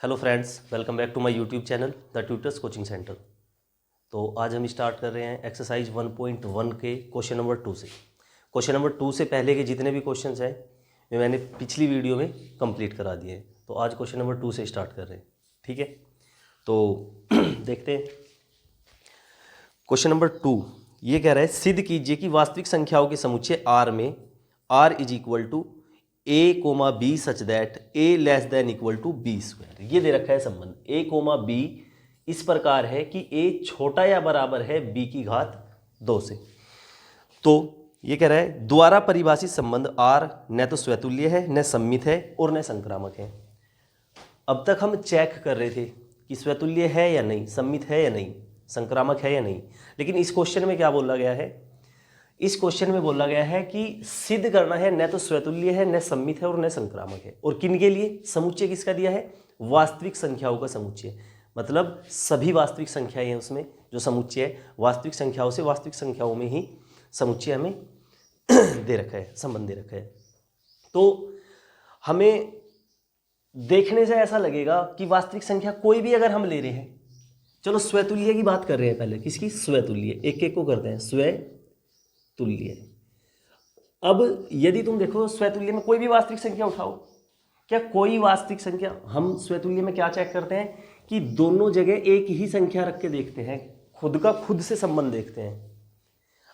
Hello friends, welcome back to my YouTube channel the tutors coaching centre. तो आज हम start कर रहे हैं एक्सरसाइज 1.1 के क्वेश्चन नंबर 2 से। क्वेश्चन नंबर 2 से पहले के जितने भी क्वेश्चंस हैं वे मैंने पिछली वीडियो में कंप्लीट करा दिए हैं। तो आज क्वेश्चन नंबर 2 से स्टार्ट कर रहे हैं, ठीक है। तो देखते हैं क्वेश्चन नंबर 2। ये कह रहा है सिद्ध कीजिए कि वास्तविक संख्याओं के समुच्चय आर में R is equal to a comma b such that a less than equal to b square. ये दे रखा है संबंध ए कोमा बी इस प्रकार है कि ए छोटा या बराबर है बी की घात 2 से। तो ये कह रहा है द्वारा परिभाषित संबंध आर न तो स्वतुल्य है, न सममित है और न संक्रामक है। अब तक हम चेक कर रहे थे कि स्वतुल्य है या नहीं, सममित है या नहीं, संक्रामक है या नहीं, लेकिन इस क्वेश्चन में क्या बोला गया है? इस क्वेश्चन में बोला गया है कि सिद्ध करना है न तो स्वतुल्य है, न सममित है और न संक्रामक है। और किन के लिए? समुच्चय किसका दिया है? वास्तविक संख्याओं का समुच्चय, मतलब सभी वास्तविक संख्याएं हैं उसमें जो समुच्चय है वास्तविक संख्याओं से वास्तविक संख्याओं में ही समुच्चय हमें दे रखा है, संबंध दे रखा है। तो हमें देखने से ऐसा लगेगा कि वास्तविक संख्या कोई भी अगर हम ले रहे हैं, चलो स्वतुल्य की बात कर रहे हैं पहले, किसकी? स्वतुल्य। एक एक को करते हैं स्वतुल्य। अब यदि तुम देखो स्वतुल्य में कोई भी वास्तविक संख्या उठाओ, क्या कोई वास्तविक संख्या, हम स्वतुल्य में क्या चेक करते हैं कि दोनों जगह एक ही संख्या रख के देखते हैं, खुद का खुद से संबंध देखते हैं।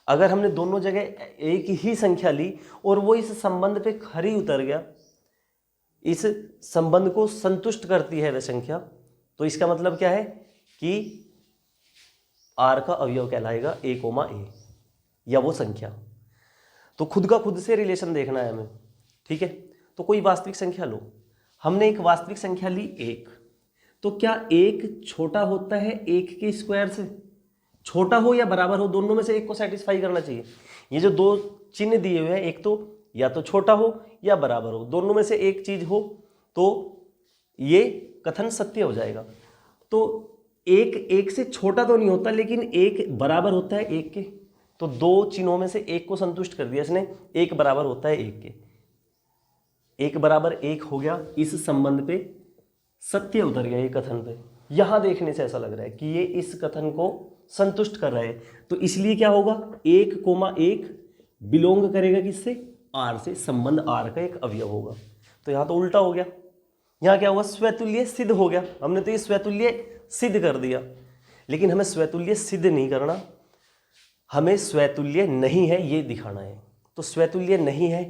अगर हमने दोनों जगह एक ही संख्या ली और वो इस संबंध पे खरी उतर गया, इस संबंध को संतुष्ट करती है वह संख्या, तो इसका मतलब क्या है कि आर का अवयव कहलाएगा ए कोमा ए, या वो संख्या। तो खुद का खुद से रिलेशन देखना है हमें, ठीक है। तो कोई वास्तविक संख्या लो, हमने एक वास्तविक संख्या ली एक, तो क्या एक छोटा होता है एक के स्क्वायर से? छोटा हो या बराबर हो, दोनों में से एक को सेटिस्फाई करना चाहिए। ये जो दो चिन्ह दिए हुए हैं, एक तो या तो छोटा हो या बराबर हो, दोनों में से एक चीज हो तो ये कथन सत्य हो जाएगा। तो एक से छोटा तो नहीं होता, लेकिन एक बराबर होता है एक के, तो दो चिन्हों में से एक को संतुष्ट कर दिया इसने, एक बराबर होता है एक के, एक बराबर एक हो गया, इस संबंध पे सत्य उतर गया ये कथन पे। यहां देखने से ऐसा लग रहा है कि ये इस कथन को संतुष्ट कर रहा है, तो इसलिए क्या होगा? एक कोमा एक बिलोंग करेगा किससे? आर से, संबंध आर का एक अवयव होगा। तो यहां तो उल्टा हो गया, यहां क्या हुआ? स्वतुल्य सिद्ध हो गया। हमने तो ये स्वतुल्य सिद्ध कर दिया, लेकिन हमें स्वतुल्य सिद्ध नहीं करना, हमें स्वतुल्य नहीं है ये दिखाना है। तो स्वतुल्य नहीं है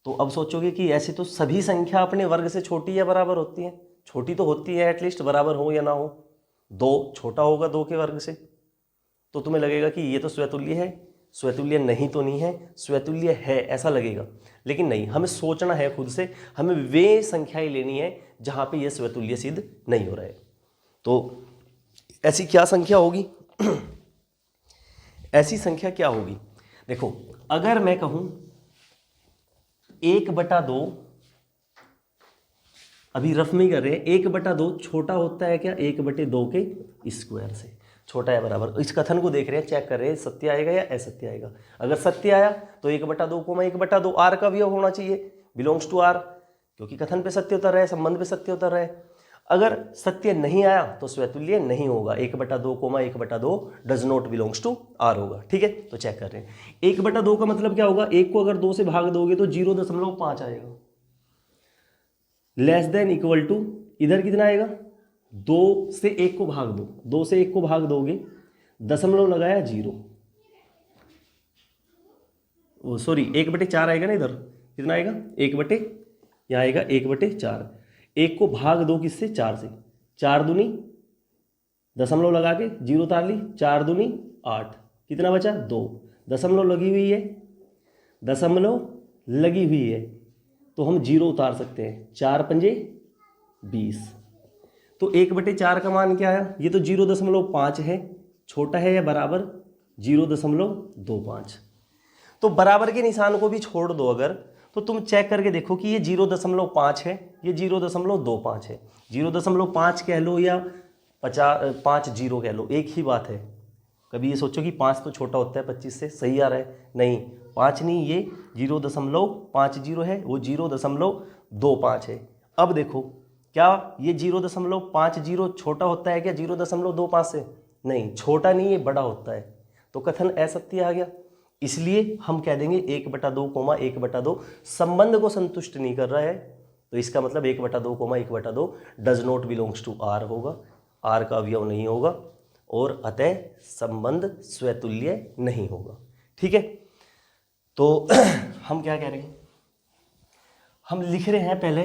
तो अब सोचोगे कि ऐसे तो सभी संख्या अपने वर्ग से छोटी या बराबर होती है, छोटी तो होती है एटलीस्ट, बराबर हो या ना हो। दो छोटा होगा दो के वर्ग से, तो तुम्हें लगेगा कि ये तो स्वतुल्य है, स्वतुल्य नहीं तो नहीं है, स्वतुल्य है ऐसा लगेगा। लेकिन नहीं, हमें सोचना है खुद से, हमें वे संख्याएं लेनी है जहां पे ये स्वतुल्य सिद्ध नहीं हो रहा है। तो ऐसी क्या संख्या होगी? ऐसी संख्या क्या होगी? देखो, अगर मैं कहूं 1/2, अभी रफ में ही कर रहे हैं, 1/2 छोटा होता है क्या 1/2 के स्क्वायर से? छोटा या बराबर, इस कथन को देख रहे हैं, चेक कर रहे हैं सत्य आएगा या असत्य आएगा। अगर सत्य आया तो 1/2 को 1/2 आर का अवयव होना चाहिए, बिलोंग्स टू आर, क्योंकि कथन पे सत्य उतर रहा है, संबंध पे सत्य उतर रहा है। अगर सत्य नहीं आया तो स्वतुल्य नहीं होगा, 1/2 1/2 does not belongs to R होगा, ठीक है। तो चेक कर रहे हैं 1/2 का मतलब क्या होगा? एक को अगर 2 से भाग दोगे तो 0.5 आएगा, लेस देन इक्वल टू, इधर कितना आएगा? 2 से 1 को भाग दो, 2 से 1 को भाग दोगे, दशमलव लगाया 0, ओ सॉरी 1/4 आएगा ना, इधर कितना आएगा? 1 यहाँ आएगा 1/4, 1 को भाग दो किससे? 4 से, 4 दूनी, दशमलव लगा के 0 उतार ली, 4 दूनी 8, कितना बचा? 2, दशमलव लगी हुई है, दशमलव लगी हुई है तो हम 0 उतार सकते हैं, 4 पंजे 20। तो 1/4 का मान क्या आया? ये तो 0.5 है, छोटा है या बराबर? 0.25। तो बराबर के निशान को भी छोड़ दो अगर, तो तुम चेक करके देखो कि ये 0.5 है, ये 0.25 है। 0.5 कह लो या 5 कह लो, एक ही बात है। कभी ये सोचो कि 5 तो छोटा होता है 25 से, सही आ रहा है, नहीं 5 नहीं, ये 0.50 है, वो 0.25 है। अब देखो क्या ये 0.50 छोटा होता है क्या 0.25 से? नहीं, छोटा नहीं, ये बड़ा होता है, तो कथन असत्य आ गया। इसलिए हम कह देंगे 1/2, 1/2 संबंध को संतुष्ट नहीं कर रहा है, तो इसका मतलब 1/2, 1/2 does not belongs to R होगा, आर का अवयव नहीं होगा, और अतः संबंध स्वतुल्य नहीं होगा। ठीक है, तो हम क्या कह रहे हैं, हम लिख रहे हैं पहले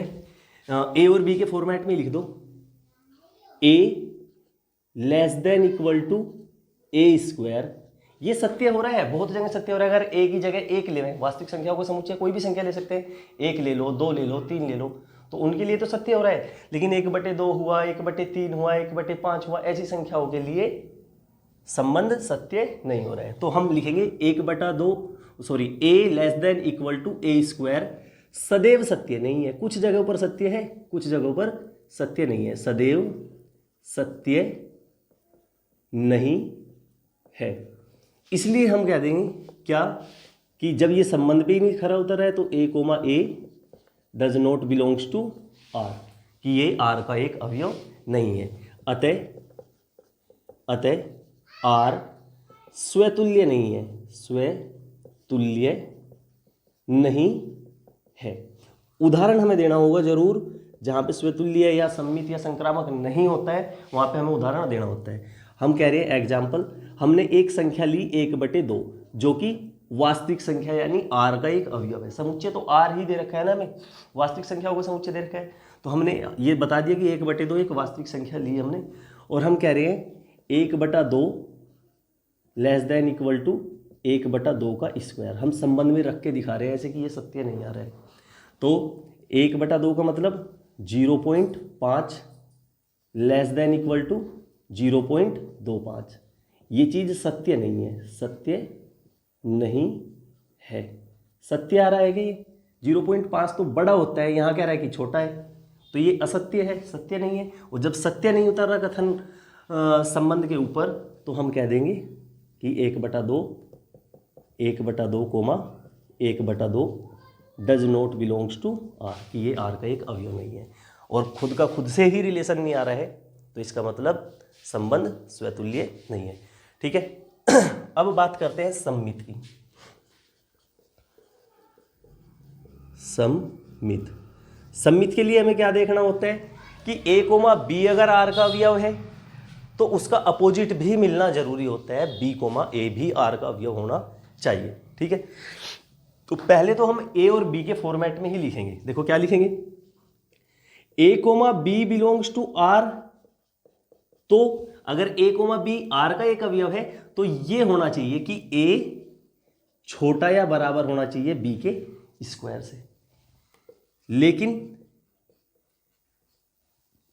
ए और बी के फॉर्मेट में लिख दो, A less than equal to A square. ये सत्य हो रहा है, बहुत जगह सत्य हो रहा है। अगर ए की जगह एक ले, वास्तविक संख्याओं को समुच्चय कोई भी संख्या ले सकते हैं, 1 ले लो, 2 ले लो, 3 ले लो, तो उनके लिए तो सत्य हो रहा है। लेकिन 1/2 हुआ, 1/3 हुआ, 1/5 हुआ, ऐसी संख्याओं के लिए संबंध सत्य नहीं हो रहा है। तो हम लिखेंगे 1/2 A less than equal to A square सदैव सत्य नहीं है। कुछ जगहों पर सत्य है, कुछ जगहों पर सत्य नहीं है, सदैव सत्य नहीं है। इसलिए हम कह देंगे क्या कि जब ये संबंध पे ही नहीं खरा उतर है तो a, does not belongs to R, कि ये आर का एक अवयव नहीं है। अतः आर स्वतुल्य नहीं है, स्वतुल्य नहीं है। उदाहरण हमें देना होगा जरूर, जहां पे स्वतुल्य या सम्मित या संक्रामक नहीं होता है वहां पे हमें उदाहरण देना होता है। हम कह रहे हैं एग्जाम्पल, हमने एक संख्या ली 1/2 जो कि वास्तविक संख्या यानी आर का एक अवयव है। समुच्चय तो आर ही दे रखा है ना हमें, वास्तविक संख्याओं को समुच्चय दे रखा है, तो हमने ये बता दिया कि 1/2 एक वास्तविक संख्या ली हमने, और हम कह रहे हैं 1/2 लेस देन इक्वल टू 1/2 का स्क्वायर। हम संबंध में रख के दिखा रहे हैं ऐसे कि ये सत्य नहीं आ रहा है। तो 1/2 का मतलब 0.5 लेस देन इक्वल टू 0.25, ये चीज सत्य नहीं है, सत्य नहीं है। सत्य आ रहा है कि ये 0.5 तो बड़ा होता है, यहाँ कह रहा है कि छोटा है, तो ये असत्य है, सत्य नहीं है। और जब सत्य नहीं उतर रहा कथन संबंध के ऊपर, तो हम कह देंगे कि 1/2, 1/2 does not belongs to R, कि ये आर का एक अवयव नहीं है, और खुद का खुद से ही रिलेशन नहीं आ रहा है, तो इसका मतलब संबंध स्वतुल्य नहीं है। ठीक है, अब बात करते हैं सम्मित की। सम्मित के लिए हमें क्या देखना होता है कि a, b अगर r का अवयव है तो उसका अपोजिट भी मिलना जरूरी होता है, b, a भी r का अवयव होना चाहिए। ठीक है, तो पहले तो हम a और b के फॉर्मेट में ही लिखेंगे। देखो क्या लिखेंगे, a, b belongs to r, तो अगर a, b r का एक अवयव है तो ये होना चाहिए कि a छोटा या बराबर होना चाहिए b के स्क्वायर से। लेकिन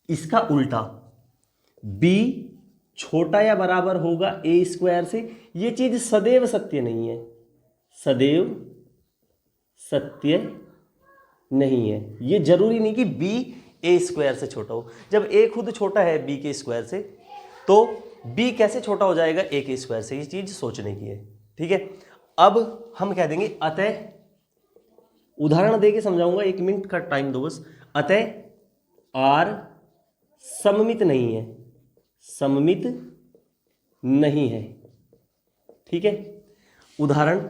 इसका उल्टा b छोटा या बराबर होगा a स्क्वायर से, ये चीज सदैव सत्य नहीं है, सदैव सत्य नहीं है। ये जरूरी नहीं कि b a स्क्वायर से छोटा हो। जब a खुद छोटा है b के स्क्वायर से, तो b कैसे छोटा हो जाएगा a के स्क्वायर से, ये चीज सोचने की है। ठीक है, अब हम कह देंगे अतः, उदाहरण देके समझाऊंगा, 1 मिनट का टाइम दो बस। अतः r सममित नहीं है, सममित नहीं है। ठीक है, उदाहरण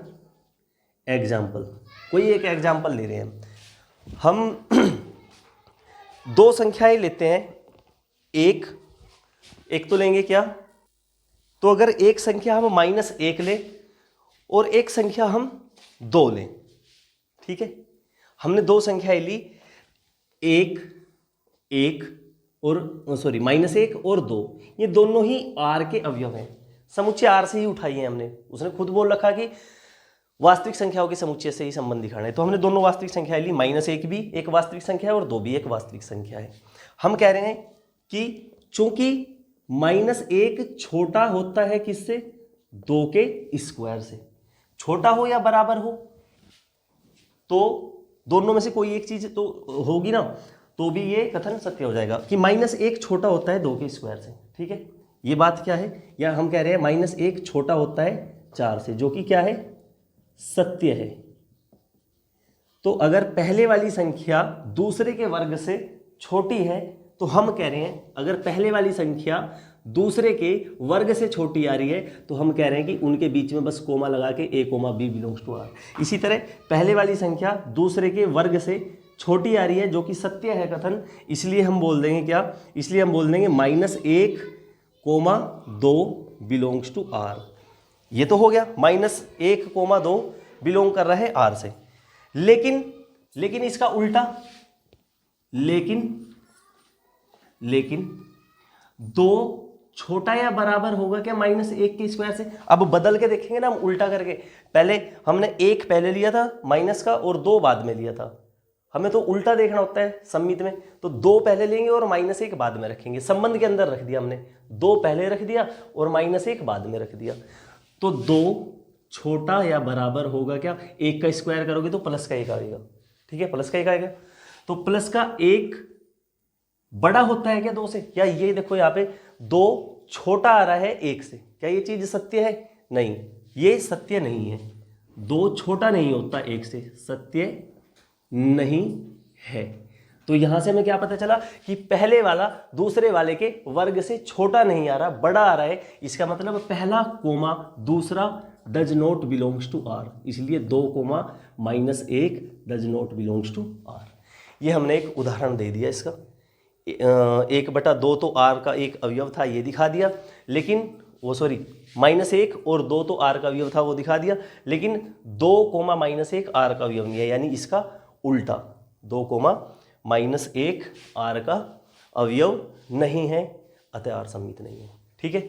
एग्जाम्पल, कोई एक एग्जाम्पल ले रहे हैं हम। 2 संख्याएं लेते हैं, एक तो लेंगे क्या, तो अगर एक संख्या हम -1 लें और एक संख्या हम 2 लें, ठीक है, हमने 2 संख्याएं ली, -1 और 2, ये दोनों ही r के अवयव हैं, समुच्चय r से ही उठाई है हमने। उसने खुद बोल रखा कि वास्तविक संख्याओं के समुच्चय से ही संबंध दिखाना है, तो हमने दोनों वास्तविक संख्याएं ली, -1 भी एक वास्तविक संख्या है और 2 भी एक वास्तविक संख्या है। हम कह रहे हैं कि चूंकि -1 छोटा होता है किससे, 2 के स्क्वायर से, छोटा हो या बराबर हो, तो दोनों में से कोई एक चीज तो होगी ना, तो भी ये कथन सत्य हो जाएगा कि -1 छोटा होता है 2 के स्क्वायर से। ठीक है, ये बात क्या है, या हम कह रहे हैं -1 छोटा होता है 4 से, जो कि क्या है, सत्य है। तो अगर पहले वाली संख्या दूसरे के वर्ग से छोटी है तो हम कह रहे हैं अगर पहले वाली संख्या दूसरे के वर्ग से छोटी आ रही है तो हम कह रहे हैं कि उनके बीच में बस कोमा लगा के a, b belongs to r। इसी तरह पहले वाली संख्या दूसरे के वर्ग से छोटी आ रही है, जो कि सत्य है कथन, इसलिए हम बोल देंगे क्या, इसलिए हम बोल देंगे -1, 2 बिलोंग्स टू r। ये तो हो गया -1, 2 बिलोंग कर रहा है r से। लेकिन इसका उल्टा, लेकिन 2 छोटा या बराबर होगा क्या -1 के स्क्वायर से? अब बदल के देखेंगे ना हम, उल्टा करके। पहले हमने 1 पहले लिया था माइनस का और 2 बाद में लिया था, हमें तो उल्टा देखना होता है सम्मित में। तो 2 पहले लेंगे और -1 बाद में रखेंगे, संबंध के अंदर रख दिया हमने, 2 पहले रख दिया और -1 बाद में रख दिया। तो 2 छोटा या बराबर होगा क्या, 1 का स्क्वायर करोगे तो प्लस का 1 आएगा, ठीक है, प्लस का 1 आएगा। तो प्लस का 1 बड़ा होता है क्या 2 से? या ये देखो यहाँ पे 2 छोटा आ रहा है 1 से, क्या ये चीज सत्य है? नहीं, ये सत्य नहीं है। 2 छोटा नहीं होता 1 से, सत्य नहीं है। तो यहां से हमें क्या पता चला कि पहले वाला दूसरे वाले के वर्ग से छोटा नहीं आ रहा, बड़ा आ रहा है। इसका मतलब पहला कोमा दूसरा does not belongs to r, इसलिए 2 -1 does not belongs to r। ये हमने एक उदाहरण दे दिया इसका। 1/2 तो r का एक अवयव था, ये दिखा दिया, लेकिन वो सॉरी -1 और 2 तो r का अवयव था, वो दिखा दिया, लेकिन 2, -1 r का अवयव नहीं है, यानी इसका उल्टा 2, -1 r का अवयव नहीं है, अतः r सम्मित नहीं है, ठीक है।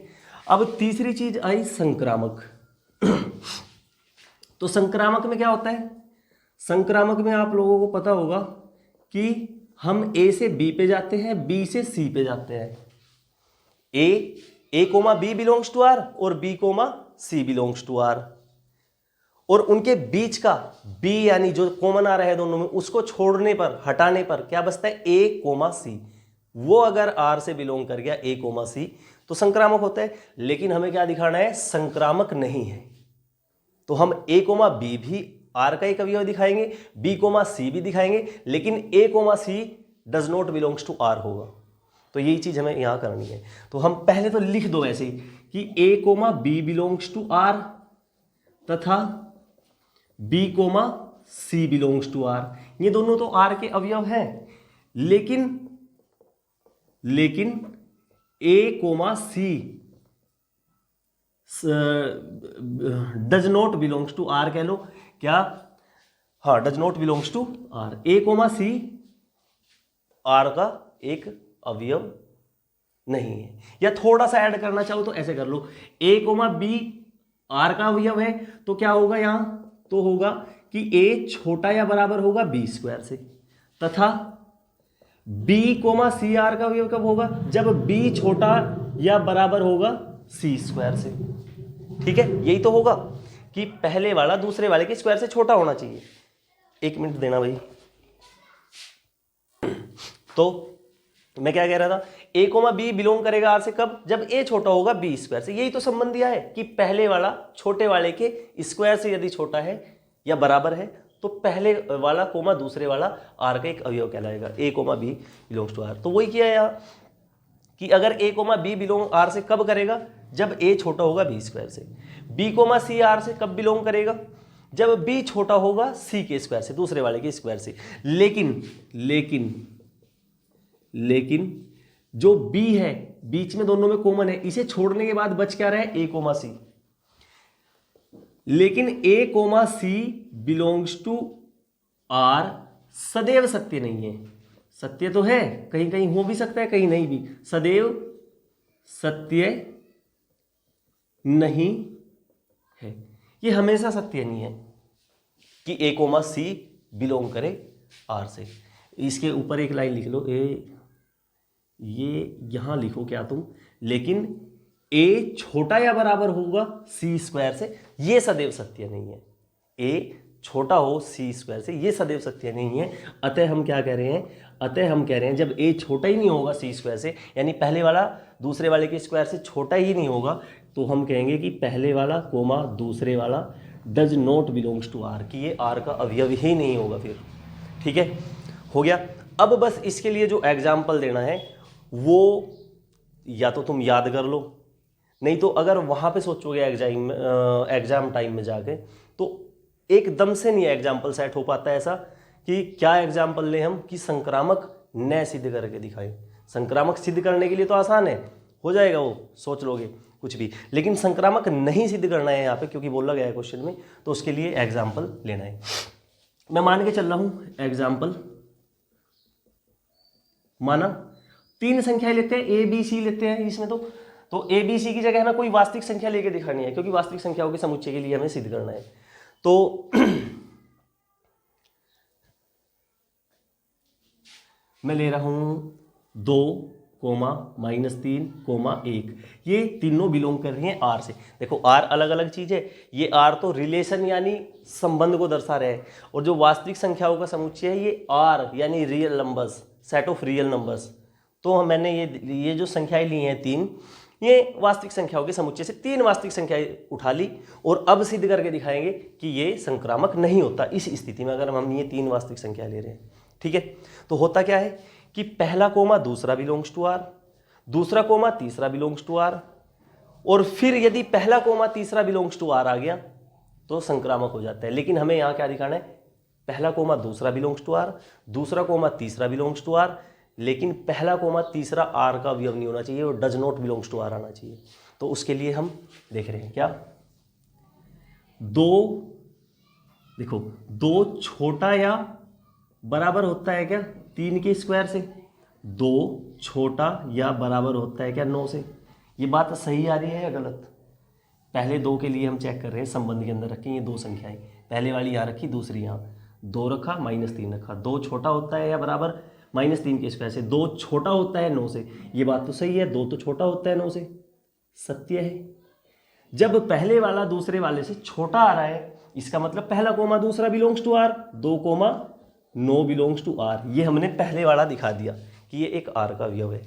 अब तीसरी चीज आई संक्रामक। तो संक्रामक में क्या होता है? संक्रामक में आप लोगों को पता होगा कि हम a से b पे जाते हैं, b से c पे जाते हैं। a, b belongs to r और b, c belongs to r, और उनके बीच का b यानी जो कॉमन आ रहा है दोनों में, उसको छोड़ने पर, हटाने पर क्या बचता है? a, c। वो अगर r से बिलोंग कर गया a, c तो संक्रामक होता है। लेकिन हमें क्या दिखाना है? संक्रामक नहीं है। तो हम a, b भी r का एक अवयव दिखाएंगे, b, c भी दिखाएंगे, लेकिन a, c does not belongs to r होगा। तो यही चीज हमें यहां करनी है। तो हम पहले तो लिख दो ऐसे ही कि a, b belongs to r तथा b, c belongs to r। ये दोनों तो r के अवयव हैं, लेकिन a, c does not belongs to r कह लो क्या? हाँ, does not belongs to r। a, c r का एक अवयव नहीं है। या थोड़ा सा ऐड करना चाहो तो ऐसे कर लो, a, b r का अवयव है, तो क्या होगा यहां? तो होगा कि a छोटा या बराबर होगा b स्क्वायर से, तथा b, c r का अवयव कब होगा? जब b छोटा या बराबर होगा c स्क्वायर से, ठीक है। यही तो होगा कि पहले वाला दूसरे वाले के स्क्वायर से छोटा होना चाहिए। 1 मिनट देना भाई। तो मैं क्या कह रहा था? a, b बिलोंग करेगा r से कब? जब a छोटा होगा b स्क्वायर से। यही तो संबंध दिया है कि पहले वाला छोटे वाले के स्क्वायर से यदि छोटा है या बराबर है तो पहले वाला कोमा दूसरे वाला r का एक अवयव कहलाएगा। a, b belongs to r। तो वही किया यहाँ कि अगर a, b बिलोंग r से कब करेगा? जब a छोटा होगा b स्क्वायर से। b, c r से कब बिलोंग करेगा? जब b छोटा होगा c के स्क्वायर से, दूसरे वाले के स्क्वायर से। लेकिन जो b है बीच में दोनों में कॉमन है, इसे छोड़ने के बाद बच क्या रहा है? a, c। लेकिन a, c belongs to r सदैव सत्य नहीं है। सत्य तो है, कहीं कहीं हो भी सकता है, कहीं नहीं भी। सदैव सत्य नहीं है, ये हमेशा सत्य नहीं है कि a, c बिलोंग करे r से। इसके ऊपर एक लाइन लिख लो, ये यहां लिखो क्या तुम, लेकिन a छोटा या बराबर होगा c स्क्वायर से, ये सदैव सत्य नहीं है। a छोटा हो c स्क्वायर से, ये सदैव सत्य नहीं है। अतः हम क्या कह रहे हैं? जब a छोटा ही नहीं होगा c स्क्वायर से, यानी पहले वाला दूसरे वाले के स्क्वायर से छोटा ही नहीं होगा, तो हम कहेंगे कि पहले वाला कोमा दूसरे वाला does not belongs to r, कि ये r का अवयव ही नहीं होगा फिर, ठीक है। हो गया। अब बस इसके लिए जो एग्जाम्पल देना है वो या तो तुम याद कर लो, नहीं तो अगर वहाँ पे सोचोगे एग्जाम टाइम में जाके तो एकदम से नहीं एग्जाम्पल सेट हो पाता है। ऐसा कि क्या एग्जाम्पल लें हम कि संक्रामक न सिद्ध करके दिखाएं। संक्रामक सिद्ध करने के लिए तो आसान है, हो जाएगा, वो सोच लोगे कुछ भी, लेकिन संक्रामक नहीं सिद्ध करना है यहाँ पे क्योंकि बोला गया है क्वेश्चन में, तो उसके लिए एग्जाम्पल लेना है। मैं मान के चल रहा हूँ एग्जाम्पल, माना 3 संख्याएं लेते हैं, ए बी सी लेते हैं इसमें, तो ए बी सी की जगह हमें कोई वास्तविक संख्या लेके दिखानी है क्योंकि वास्तविक संख्याओं के समुच्चय के लिए हमें सिद्ध करना है। तो मैं ले रहा हूं 2, -3, 1, ये तीनों बिलोंग कर रही हैं आर से। देखो आर अलग अलग चीज है, ये आर तो रिलेशन यानी संबंध को दर्शा रहे हैं, और जो वास्तविक संख्याओं का समुच्चय है ये आर यानी real numbers, set of real numbers. तो मैंने ये जो संख्याएं ली हैं 3, ये वास्तविक संख्याओं के समुच्चय से 3 वास्तविक संख्याएं उठा ली और अब सिद्ध करके दिखाएंगे कि ये संक्रामक नहीं होता इस स्थिति में, अगर हम ये 3 वास्तविक संख्या ले रहे हैं। ठीक है, तो होता क्या है कि पहला कोमा दूसरा बिलोंग्स टू आर, दूसरा कोमा तीसरा बिलोंग्स टू आर, और फिर यदि पहला कोमा तीसरा बिलोंग्स टू आर आ गया तो संक्रामक हो जाता है। लेकिन हमें यहाँ क्या दिखाना है, पहला कोमा दूसरा बिलोंग्स टू आर, दूसरा कोमा तीसरा बिलोंग्स टू आर, लेकिन पहला कोमा तीसरा आर का अवयव नहीं होना चाहिए और does not belongs to R आना चाहिए। तो उसके लिए हम देख रहे हैं क्या, 2, देखो 2 छोटा या बराबर होता है क्या 3 के स्क्वायर से, 2 छोटा या बराबर होता है क्या 9 से। ये बात सही आ रही है या गलत? पहले 2 के लिए हम चेक कर रहे हैं, संबंध के अंदर रखें ये 2 संख्याएं, पहले वाली यहाँ रखी, दूसरी यहाँ, 2 रखा, -3 रखा, 2 छोटा होता है या बराबर -3 के स्क्वायर से, 2 छोटा होता है 9 से। ये बात तो सही है, 2 तो छोटा होता है 9 से, सत्य है। जब पहले वाला दूसरे वाले से छोटा आ रहा है इसका मतलब पहला कोमा दूसरा belongs to R, 2, 9 belongs to R, ये हमने पहले वाला दिखा दिया कि ये एक आर का अवयव है।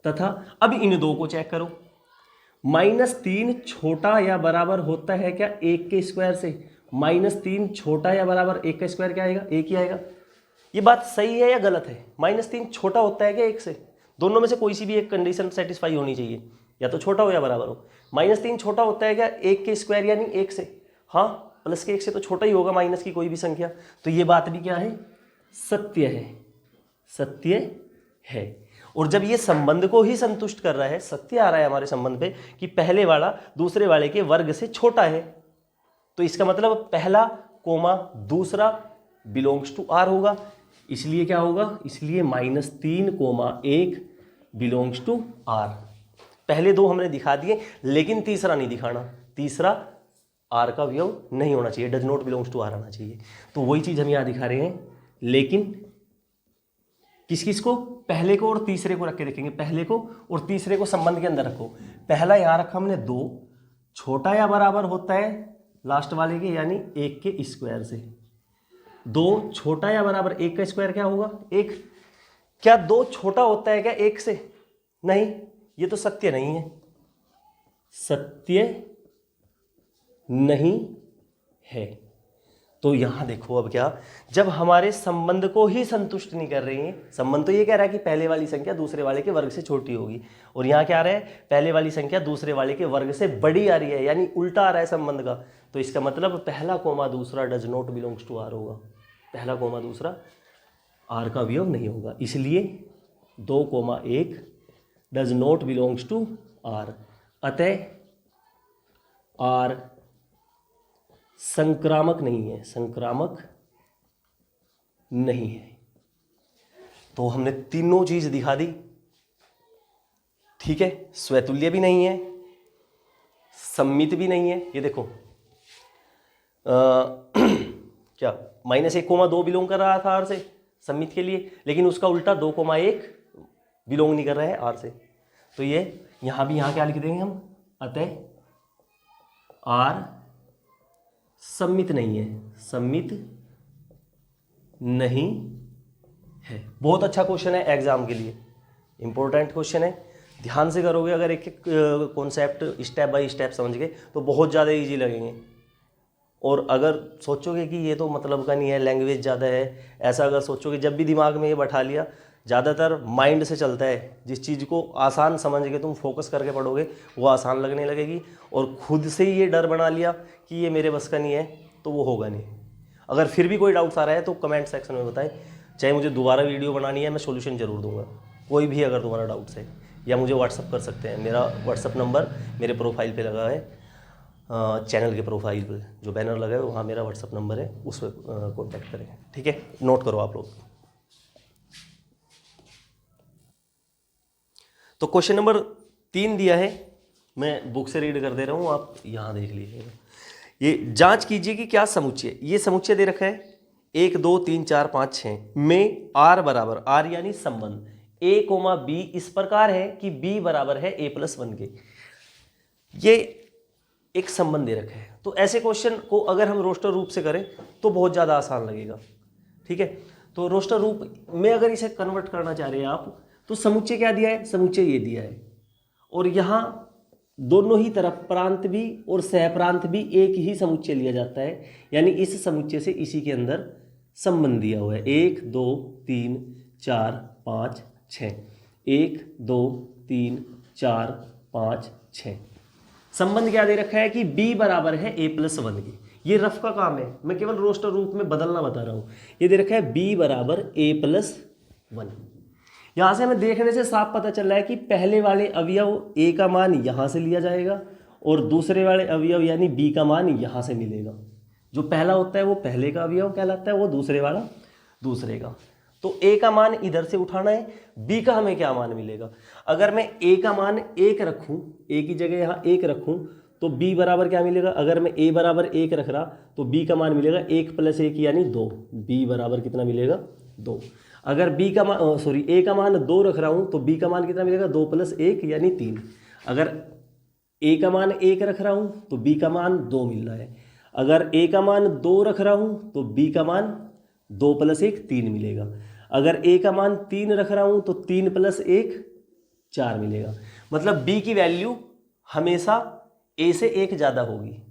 तथा अब इन 2 को चेक करो, -3 छोटा या बराबर होता है क्या 1 के स्क्वायर से, -3 छोटा या बराबर 1 का स्क्वायर क्या आएगा, 1 ही आएगा। ये बात सही है या गलत है? -3 छोटा होता है क्या 1 से? दोनों में से कोई सी भी एक कंडीशन सेटिस्फाई होनी चाहिए, या तो छोटा हो या बराबर हो। -3 छोटा होता है क्या 1 के स्क्वायर यानी 1 से? हाँ, प्लस के 1 से तो छोटा ही होगा माइनस की कोई भी संख्या। तो ये बात भी क्या है, सत्य है, सत्य है। और जब ये संबंध को ही संतुष्ट कर रहा है, सत्य आ रहा है हमारे संबंध पे कि पहले वाला दूसरे वाले के वर्ग से छोटा है, तो इसका मतलब पहला कोमा दूसरा बिलोंग्स टू आर होगा। इसलिए क्या होगा, इसलिए -3, 1 बिलोंग्स टू आर। पहले 2 हमने दिखा दिए, लेकिन तीसरा नहीं दिखाना, तीसरा आर का अवयव नहीं होना चाहिए, does not belongs to R आना चाहिए। तो वही चीज हम यहां दिखा रहे हैं, लेकिन किस किस को, पहले को और तीसरे को रख के देखेंगे। पहले को और तीसरे को संबंध के अंदर रखो। पहला यहां रखा हमने 2, छोटा या बराबर होता है लास्ट वाले के यानी 1 के स्क्वायर से। 2 छोटा या बराबर 1 का स्क्वायर क्या होगा, 1। क्या 2 छोटा होता है क्या 1 से? नहीं, ये तो सत्य नहीं है, सत्य नहीं है। तो यहां देखो अब क्या, जब हमारे संबंध को ही संतुष्ट नहीं कर रही है, संबंध तो ये कह रहा है कि पहले वाली संख्या दूसरे वाले के वर्ग से छोटी होगी, और यहां क्या आ रहा है, पहले वाली संख्या दूसरे वाले के वर्ग से बड़ी आ रही है, यानी उल्टा आ रहा है संबंध का। तो इसका मतलब पहला कोमा दूसरा does not belongs to R होगा, पहला कोमा दूसरा आर का अवयव नहीं होगा। इसलिए 2, 1 does not belongs to R, अतः आर संक्रामक नहीं है, संक्रामक नहीं है। तो हमने तीनों चीज दिखा दी, ठीक है। स्वतुल्य भी नहीं है, सम्मित भी नहीं है। ये देखो क्या -1, 2 बिलोंग कर रहा था आर से सम्मित के लिए, लेकिन उसका उल्टा 2, 1 बिलोंग नहीं कर रहा है आर से। तो ये यहां भी, यहां क्या लिख देंगे हम, अतः आर सम्मित नहीं है, सम्मित नहीं है। बहुत अच्छा क्वेश्चन है एग्जाम के लिए, इंपॉर्टेंट क्वेश्चन है। ध्यान से करोगे अगर एक एक कॉन्सेप्ट स्टेप बाय स्टेप समझ गए तो बहुत ज़्यादा इजी लगेंगे। और अगर सोचोगे कि ये तो मतलब का नहीं है, लैंग्वेज ज़्यादा है, ऐसा अगर सोचोगे, जब भी दिमाग में ये बैठा लिया ज़्यादातर माइंड से चलता है। जिस चीज़ को आसान समझ के तुम फोकस करके पढ़ोगे वो आसान लगने लगेगी, और खुद से ही ये डर बना लिया कि ये मेरे बस का नहीं है तो वो होगा नहीं। अगर फिर भी कोई डाउट्स आ रहा है तो कमेंट सेक्शन में बताएं, चाहे मुझे दोबारा वीडियो बनानी है, मैं सोल्यूशन ज़रूर दूंगा। कोई भी अगर तुम्हारा डाउट्स है, या मुझे व्हाट्सअप कर सकते हैं। मेरा व्हाट्सअप नंबर मेरे प्रोफाइल पे लगा है, चैनल के प्रोफाइल पे जो बैनर लगा है वहाँ मेरा व्हाट्सअप नंबर है, उस पर कॉन्टैक्ट करें। ठीक है, नोट करो आप लोग। तो क्वेश्चन नंबर 3 दिया है, मैं बुक से रीड कर दे रहा हूँ, आप यहाँ देख लीजिएगा। ये जांच कीजिए कि क्या समुच्चय, ये समुच्चय दे रखा है 1 2 3 4 5 6 में r बराबर, r यानी संबंध a, b इस प्रकार है कि b बराबर है a+1 के। ये एक संबंध दे रखा है। तो ऐसे क्वेश्चन को अगर हम रोस्टर रूप से करें तो बहुत ज़्यादा आसान लगेगा। ठीक है, तो रोस्टर रूप में अगर इसे कन्वर्ट करना चाह रहे हैं आप, तो समुच्चय क्या दिया है, समुच्चय ये दिया है, और यहाँ दोनों ही तरफ प्रांत भी और सहप्रांत भी एक ही समुच्चय लिया जाता है। यानी इस समुच्चय से इसी के अंदर संबंध दिया हुआ है 1 2 3 4 5 6, 1 2 3 4 5 6। संबंध क्या दे रखा है कि b बराबर है a+1 के। ये रफ का काम है, मैं केवल रोस्टर रूप में बदलना बता रहा हूँ। ये दे रखा है b बराबर a+1। यहाँ से हमें देखने से साफ पता चल रहा है कि पहले वाले अवयव a का मान यहाँ से लिया जाएगा और दूसरे वाले अवयव यानी b का मान यहाँ से मिलेगा। जो पहला होता है वो पहले का अवयव कहलाता है, वो दूसरे वाला दूसरे का। तो a का मान इधर से उठाना है, b का हमें क्या मान मिलेगा। अगर मैं a का मान 1 रखूं, a की जगह यहाँ 1 रखूं, तो b बराबर क्या मिलेगा। अगर मैं a बराबर 1 रख रहा तो b का मान मिलेगा 1 + 1 यानी 2। b बराबर कितना मिलेगा, 2। अगर b का मान a का मान 2 रख रहा हूँ तो b का मान कितना मिलेगा, 2 + 1 यानी 3। अगर a का मान 1 रख रहा हूँ तो b का मान 2 मिल रहा है। अगर a का मान 2 रख रहा हूँ तो b का मान 2 + 1 3 मिलेगा। अगर a का मान 3 रख रहा हूँ तो 3 + 1 4 मिलेगा। मतलब b की वैल्यू हमेशा a से 1 ज़्यादा होगी।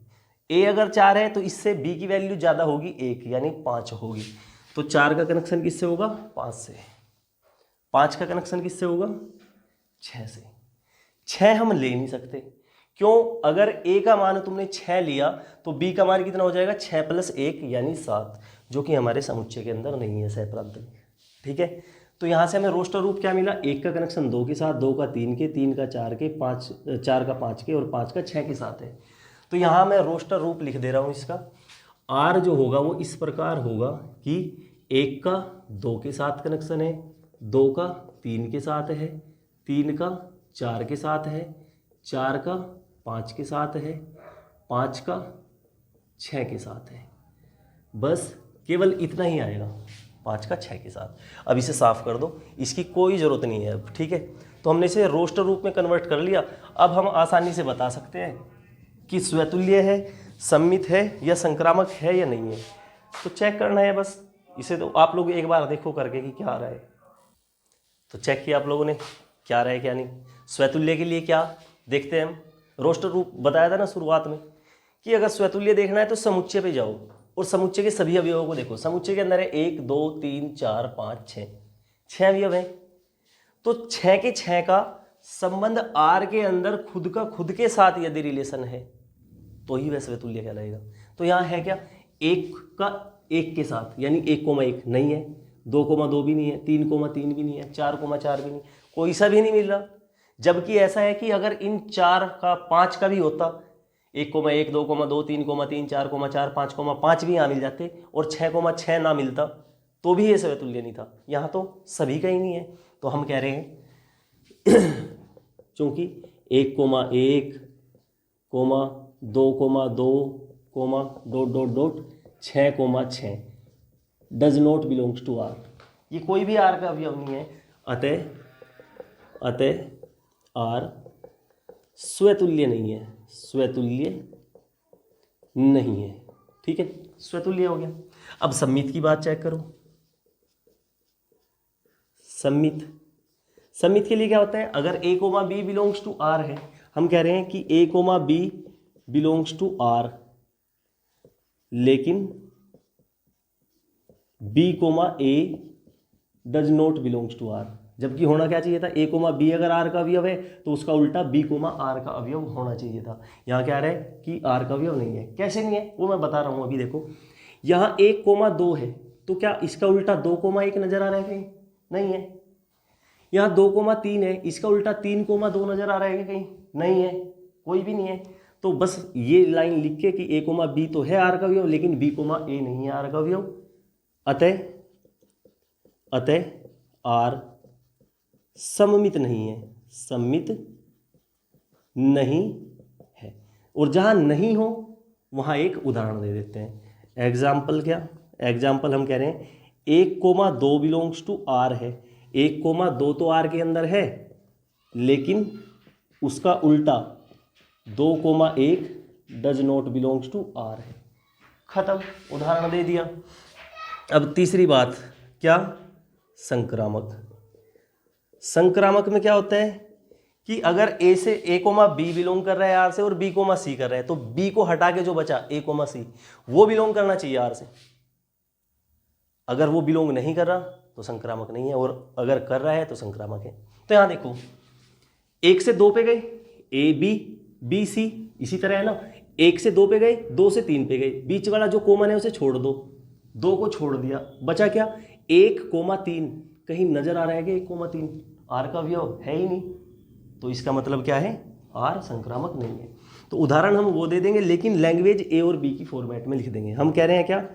a अगर 4 है तो इससे b की वैल्यू ज़्यादा होगी 1 यानी 5 होगी। तो 4 का कनेक्शन किससे होगा, 5 से। 5 का कनेक्शन किससे होगा, 6 से। 6 हम ले नहीं सकते, क्यों। अगर a का मान तुमने 6 लिया तो b का मान कितना हो जाएगा, 6 + 1 यानी 7, जो कि हमारे समुच्चय के अंदर नहीं है, सहप्रांत में। ठीक है, तो यहाँ से हमें रोस्टर रूप क्या मिला, 1 का कनेक्शन 2 के साथ, 2 का 3 के, 3 का 4 के, 4 का 5 के और 5 का 6 के साथ है। तो यहाँ मैं रोस्टर रूप लिख दे रहा हूँ इसका। r जो होगा वो इस प्रकार होगा कि 1 का 2 के साथ कनेक्शन है, 2 का 3 के साथ है, 3 का 4 के साथ है, 4 का 5 के साथ है, 5 का 6 के साथ है। बस केवल इतना ही आएगा, 5 का 6 के साथ। अब इसे साफ कर दो, इसकी कोई ज़रूरत नहीं है अब। ठीक है, तो हमने इसे रोस्टर रूप में कन्वर्ट कर लिया। अब हम आसानी से बता सकते हैं कि स्वतुल्य है, सममित है या संक्रामक है या नहीं है। तो चेक करना है बस इसे। तो आप लोग एक बार देखो करके कि क्या आ रहा है। तो चेक किया आप लोगों ने क्या आ रहा है क्या नहीं। स्वतुल्य के लिए क्या देखते हैं हम, रोस्टर रूप बताया था ना शुरुआत में कि अगर स्वतुल्य देखना है तो समुच्चय पे जाओ और समुच्चय के सभी अवयवों को देखो। समुच्चय के अंदर है 1 2 3 4 5 6, 6 अवयव हैं। तो 6 के 6 का संबंध r के अंदर खुद का खुद के साथ यदि रिलेशन है तो ही वह स्वतुल्य कहलाएगा। तो यहाँ है क्या, 1 का 1 के साथ यानी 1,1 नहीं है, 2,2 भी नहीं है, 3,3 भी नहीं है, 4,4 भी नहीं, कोई सा भी नहीं मिल रहा। जबकि ऐसा है कि अगर इन 4 का 5 का भी होता, 1,1 2,2 3,3 4,4 5,5 भी यहाँ मिल जाते और 6,6 ना मिलता तो भी ये स्वतुल्य नहीं था। यहाँ तो सभी का ही नहीं है, तो हम कह रहे हैं चूँकि 1,1 2,2 6,6 does not belongs to R. ये कोई भी आर का अवयव नहीं है, अतः आर स्वतुल्य नहीं है, स्वतुल्य नहीं है। ठीक है, स्वतुल्य हो गया। अब सम्मित की बात चेक करो। सम्मित के लिए क्या होता है, अगर a, b belongs to r है, हम कह रहे हैं कि a, b belongs to r, लेकिन b, a does not belongs to R, जबकि होना क्या चाहिए था, ए कोमा बी अगर आर का अवयव है तो उसका उल्टा बी कोमा आर का अवयव होना चाहिए था। यहाँ क्या रहा है कि आर का अवयव नहीं है। कैसे नहीं है वो मैं बता रहा हूँ अभी। देखो यहाँ 1,2 है तो क्या इसका उल्टा 2,1 नजर आ रहा है कहीं? नहीं है। यहाँ 2,3 है, इसका उल्टा 3,2 नजर आ रहा है कहीं? नहीं है, कोई भी नहीं है। तो बस ये लाइन लिख के कि ए कोमा बी तो है आर का अवयव, लेकिन बी कोमा ए नहीं है आर का अवयव। अतः आर सममित नहीं है, सममित नहीं है। और जहां नहीं हो वहां एक उदाहरण दे देते हैं। एग्जाम्पल क्या? एग्जाम्पल हम कह रहे हैं 1,2 बिलोंग्स टू आर है। 1,2 तो आर के अंदर है, लेकिन उसका उल्टा 2,1 does not belongs to R है। खत्म, उदाहरण दे दिया। अब तीसरी बात क्या? संक्रामक। संक्रामक में क्या होता है कि अगर ए से ए कोमा बी बिलोंग कर रहा है आर से और बी कोमा सी कर रहा है, तो बी को हटा के जो बचा ए कोमा सी वो बिलोंग करना चाहिए आर से। अगर वो बिलोंग नहीं कर रहा तो संक्रामक नहीं है, और अगर कर रहा है तो संक्रामक है। तो यहां देखो 1 से 2 पे गए ए बी, बी सी, इसी तरह है ना। 1 से 2 पे गए, 2 से 3 पे गए, बीच वाला जो कॉमन है उसे छोड़ दो, 2 को छोड़ दिया, बचा क्या? 1,3। कहीं नजर आ रहा है कि 1,3 आर का अवयव है ही नहीं, तो इसका मतलब क्या है? आर संक्रामक नहीं है। तो उदाहरण हम वो दे देंगे, लेकिन लैंग्वेज ए और बी की फॉर्मेट में लिख देंगे। हम कह रहे हैं क्या?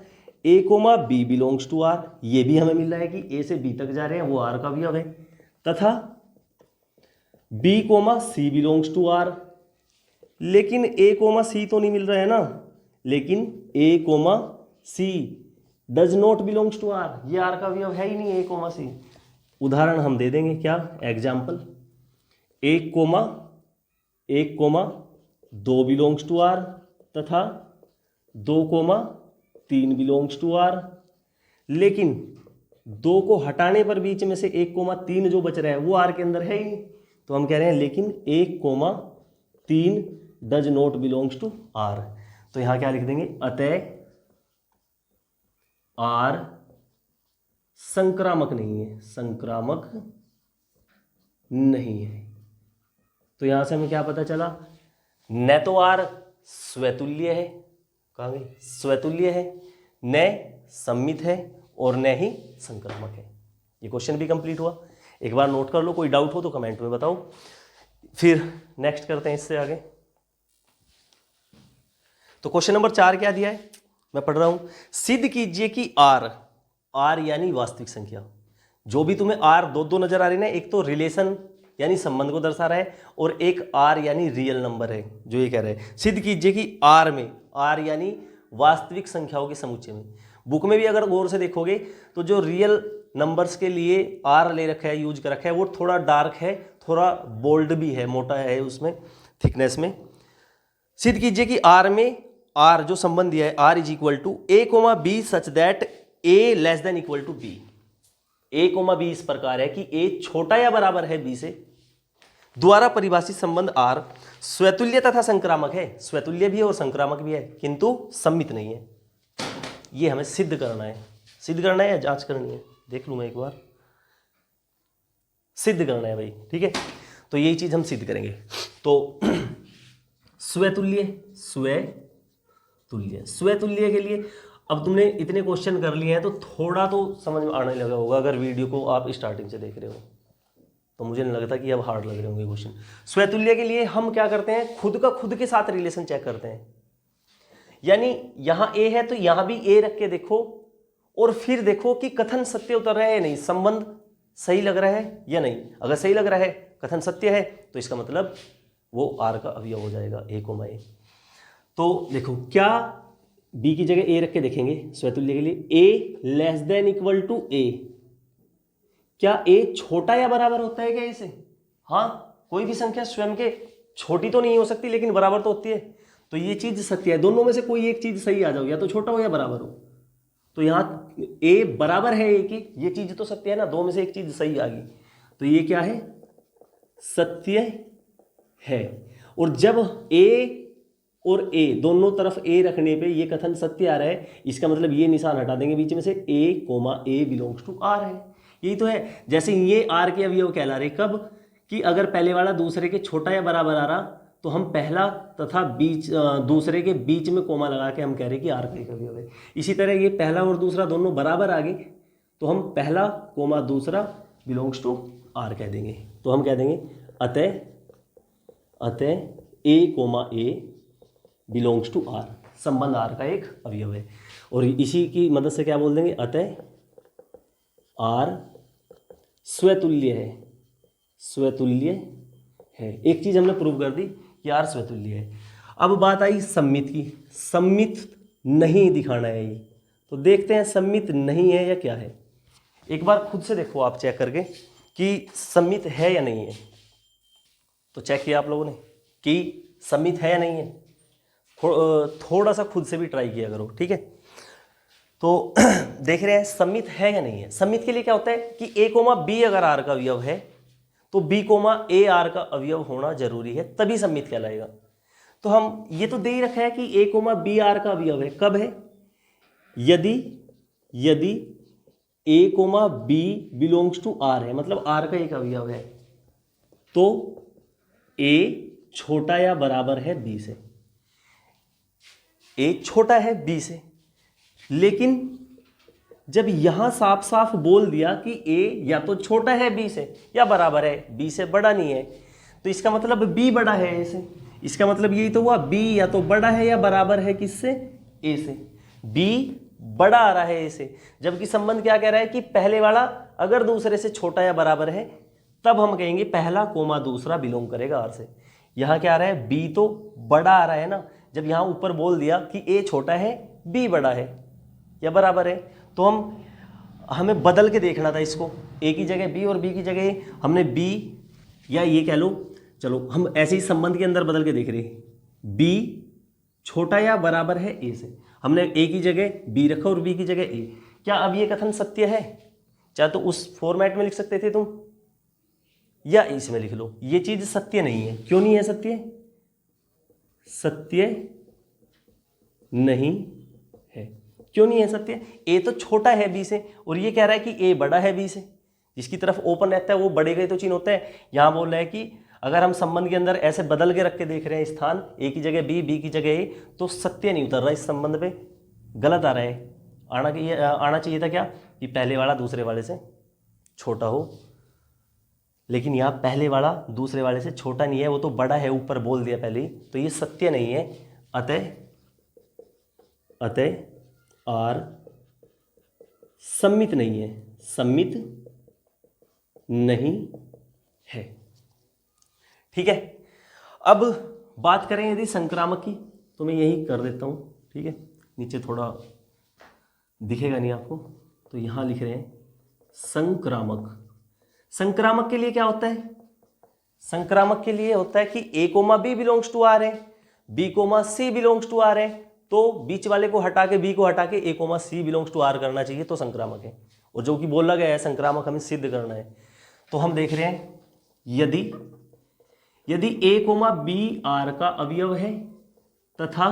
A comma B belongs to R, ये भी हमें मिल रहा है कि ए से बी तक जा रहे हैं वो आर का अवयव है, तथा b comma C belongs to R, लेकिन ए कोमा सी तो नहीं मिल रहा है ना, लेकिन ए comma C does not belongs to R, ये आर का अवयव है ही नहीं ए कोमा सी। उदाहरण हम दे देंगे क्या? एग्जाम्पल 1,2 बिलोंग्स टू आर तथा 2,3 बिलोंग्स टू आर, लेकिन 2 को हटाने पर बीच में से 1,3 जो बच रहा है वो आर के अंदर है ही नहीं। तो हम कह रहे हैं लेकिन 1,3 does not belongs to R. तो यहां क्या लिख देंगे? अतः आर संक्रामक नहीं है, संक्रामक नहीं है। तो यहां से हमें क्या पता चला? न तो आर स्वतुल्य है, कहाँ गई? स्वतुल्य है, न सम्मित है, और न ही संक्रामक है। ये क्वेश्चन भी कंप्लीट हुआ। एक बार नोट कर लो, कोई डाउट हो तो कमेंट में बताओ, फिर नेक्स्ट करते हैं इससे आगे। तो क्वेश्चन नंबर 4 क्या दिया है, मैं पढ़ रहा हूं। सिद्ध कीजिए कि आर, आर यानी वास्तविक संख्या, जो भी तुम्हें आर दो नजर आ रही ना, एक तो रिलेशन यानी संबंध को दर्शा रहा है, और एक आर यानी रियल नंबर है जो ये कह रहे हैं। सिद्ध कीजिए कि आर में, आर यानी वास्तविक संख्याओं के समुच्चय में, बुक में भी अगर गौर से देखोगे तो जो रियल नंबर्स के लिए आर ले रखा है, यूज कर रखा है, वो थोड़ा डार्क है, थोड़ा बोल्ड भी है, मोटा है उसमें थिकनेस में। सिद्ध कीजिए कि आर में, आर जो संबंध दिया है, R is equal to a comma b such that a less than equal to b. A comma b इस प्रकार है कि ए छोटा या बराबर है बी से, द्वारा परिभाषित संबंध आर स्वतुल्य तथा संक्रामक है। स्वतुल्य भी है और संक्रामक भी है, किंतु सम्मित नहीं है। ये हमें सिद्ध करना है। सिद्ध करना है या जांच करनी है? देख लूं मैं एक बार। सिद्ध करना है भाई, ठीक है। तो यही चीज हम सिद्ध करेंगे। तो स्वतुल्य, स्वतुल्य, स्वतुल्य के लिए अब तुमने इतने क्वेश्चन कर लिए हैं तो थोड़ा तो समझ में आने लगा होगा। अगर वीडियो को आप स्टार्टिंग से देख रहे हो तो मुझे नहीं लगता कि अब हार्ड लग रहे होंगे क्वेश्चन। स्वतुल्य के लिए हम क्या करते हैं? खुद का खुद के साथ रिलेशन चेक करते हैं। यानी यहां ए है तो यहां भी ए रख के देखो, और फिर देखो कि कथन सत्य उतर रहा है या नहीं, संबंध सही लग रहा है या नहीं। अगर सही लग रहा है, कथन सत्य है, तो इसका मतलब वो आर का अवयव हो जाएगा, ए कोमा ए। तो देखो क्या बी की जगह ए रख के देखेंगे स्वतुल्य के लिए। ए लेस देन इक्वल टू ए, क्या ए छोटा या बराबर होता है क्या ए से? हाँ, कोई भी संख्या स्वयं के छोटी तो नहीं हो सकती लेकिन बराबर तो होती है। तो ये चीज सत्य है, दोनों में से कोई एक चीज सही आ जाओ, या तो छोटा हो या बराबर हो। तो यहाँ ए बराबर है ए की, ये चीज तो सत्य है ना, दो में से एक चीज सही आ गई, तो ये क्या है? सत्य है। और जब ए और ए दोनों तरफ ए रखने पे ये कथन सत्य आ रहा है, इसका मतलब ये निशान हटा देंगे बीच में से, A comma A belongs to R है। यही तो है। जैसे ये आर के अवयव कहला रहे, कब कि अगर पहले वाला दूसरे के छोटा या बराबर आ रहा तो हम पहला तथा दूसरे के बीच में कोमा लगा के हम कह रहे कि आर का एक अवयव है। इसी तरह ये पहला और दूसरा दोनों बराबर आ गए तो हम पहला कोमा दूसरा बिलोंग्स टू आर कह देंगे। तो हम कह देंगे अतः A comma A belongs to R, संबंध आर का एक अवयव है। और इसी की मदद से क्या बोल देंगे, अतः आर स्वतुल्य है, स्वतुल्य है। एक चीज हमने प्रूव कर दी कि आर स्वतुल्य है। अब बात आई सममित की, सममित नहीं दिखाना है ये, तो देखते हैं सममित नहीं है या क्या है। एक बार खुद से देखो आप चेक करके कि सममित है या नहीं है। तो चेक किया आप लोगों ने कि सममित है या नहीं है, थोड़ा सा खुद से भी ट्राई किया करो, ठीक है। तो देख रहे हैं सममित है या नहीं है। सममित के लिए क्या होता है कि ए कोमा बी अगर आर का अवयव है तो बी कोमा ए आर का अवयव होना जरूरी है, तभी सममित कहलाएगा। तो हम ये तो दे ही रखा है कि ए कोमा बी आर का अवयव है, कब है, यदि A comma B belongs to R है, मतलब आर का एक अवयव है, तो ए छोटा या बराबर है बी से। ए छोटा है बी से, लेकिन जब यहां साफ साफ बोल दिया कि ए या तो छोटा है बी से या बराबर है बी से, बड़ा नहीं है, तो इसका मतलब बी बड़ा है ए से। इसका मतलब यही तो हुआ, बी या तो बड़ा है या बराबर है किससे, ए से। बी बड़ा आ रहा है ए से, जबकि संबंध क्या कह रहा है कि पहले वाला अगर दूसरे से छोटा या बराबर है तब हम कहेंगे पहला कोमा दूसरा बिलोंग करेगा आर से। यहां क्या आ रहा है, बी तो बड़ा आ रहा है ना, जब यहां ऊपर बोल दिया कि ए छोटा है बी बड़ा है या बराबर है, तो हमें बदल के देखना था इसको, ए की जगह बी और बी की जगह ए। हमने बी या ये कह लो, चलो हम ऐसे ही संबंध के अंदर बदल के देख रहे हैं, बी छोटा या बराबर है ए से, हमने ए की जगह बी रखा और बी की जगह ए। क्या अब ये कथन सत्य है? चाहे तो उस फॉर्मेट में लिख सकते थे तुम या इसमें लिख लो, ये चीज सत्य नहीं है। क्यों नहीं है सत्य? सत्य नहीं है। क्यों नहीं है सत्य? ए तो छोटा है बी से और ये कह रहा है कि ए बड़ा है बी से, जिसकी तरफ ओपन रहता है वो बड़े का ही तो चिन्ह होता है। यहां बोल रहा है कि अगर हम संबंध के अंदर ऐसे बदल के रख के देख रहे हैं स्थान, ए की जगह बी, बी की जगह ए, तो सत्य नहीं उतर रहा इस संबंध पे, गलत आ रहा है। आना चाहिए था क्या कि पहले वाला दूसरे वाले से छोटा हो, लेकिन यहाँ पहले वाला दूसरे वाले से छोटा नहीं है, वो तो बड़ा है, ऊपर बोल दिया पहले ही, तो ये सत्य नहीं है। अतः आर सम्मित नहीं है, सम्मित नहीं है। ठीक है। अब बात करें यदि संक्रामक की, तो मैं यही कर देता हूं, ठीक है, नीचे थोड़ा दिखेगा नहीं आपको, तो यहां लिख रहे हैं संक्रामक। संक्रामक के लिए क्या होता है? संक्रामक के लिए होता है कि A comma B belongs to R है, B comma C belongs to R है, तो बीच वाले को हटा के, बी को हटा के A comma C belongs to R करना चाहिए, तो संक्रामक है। और जो कि बोला गया है संक्रामक हमें सिद्ध करना है, तो हम देख रहे हैं यदि ए कोमा बी आर का अवयव है तथा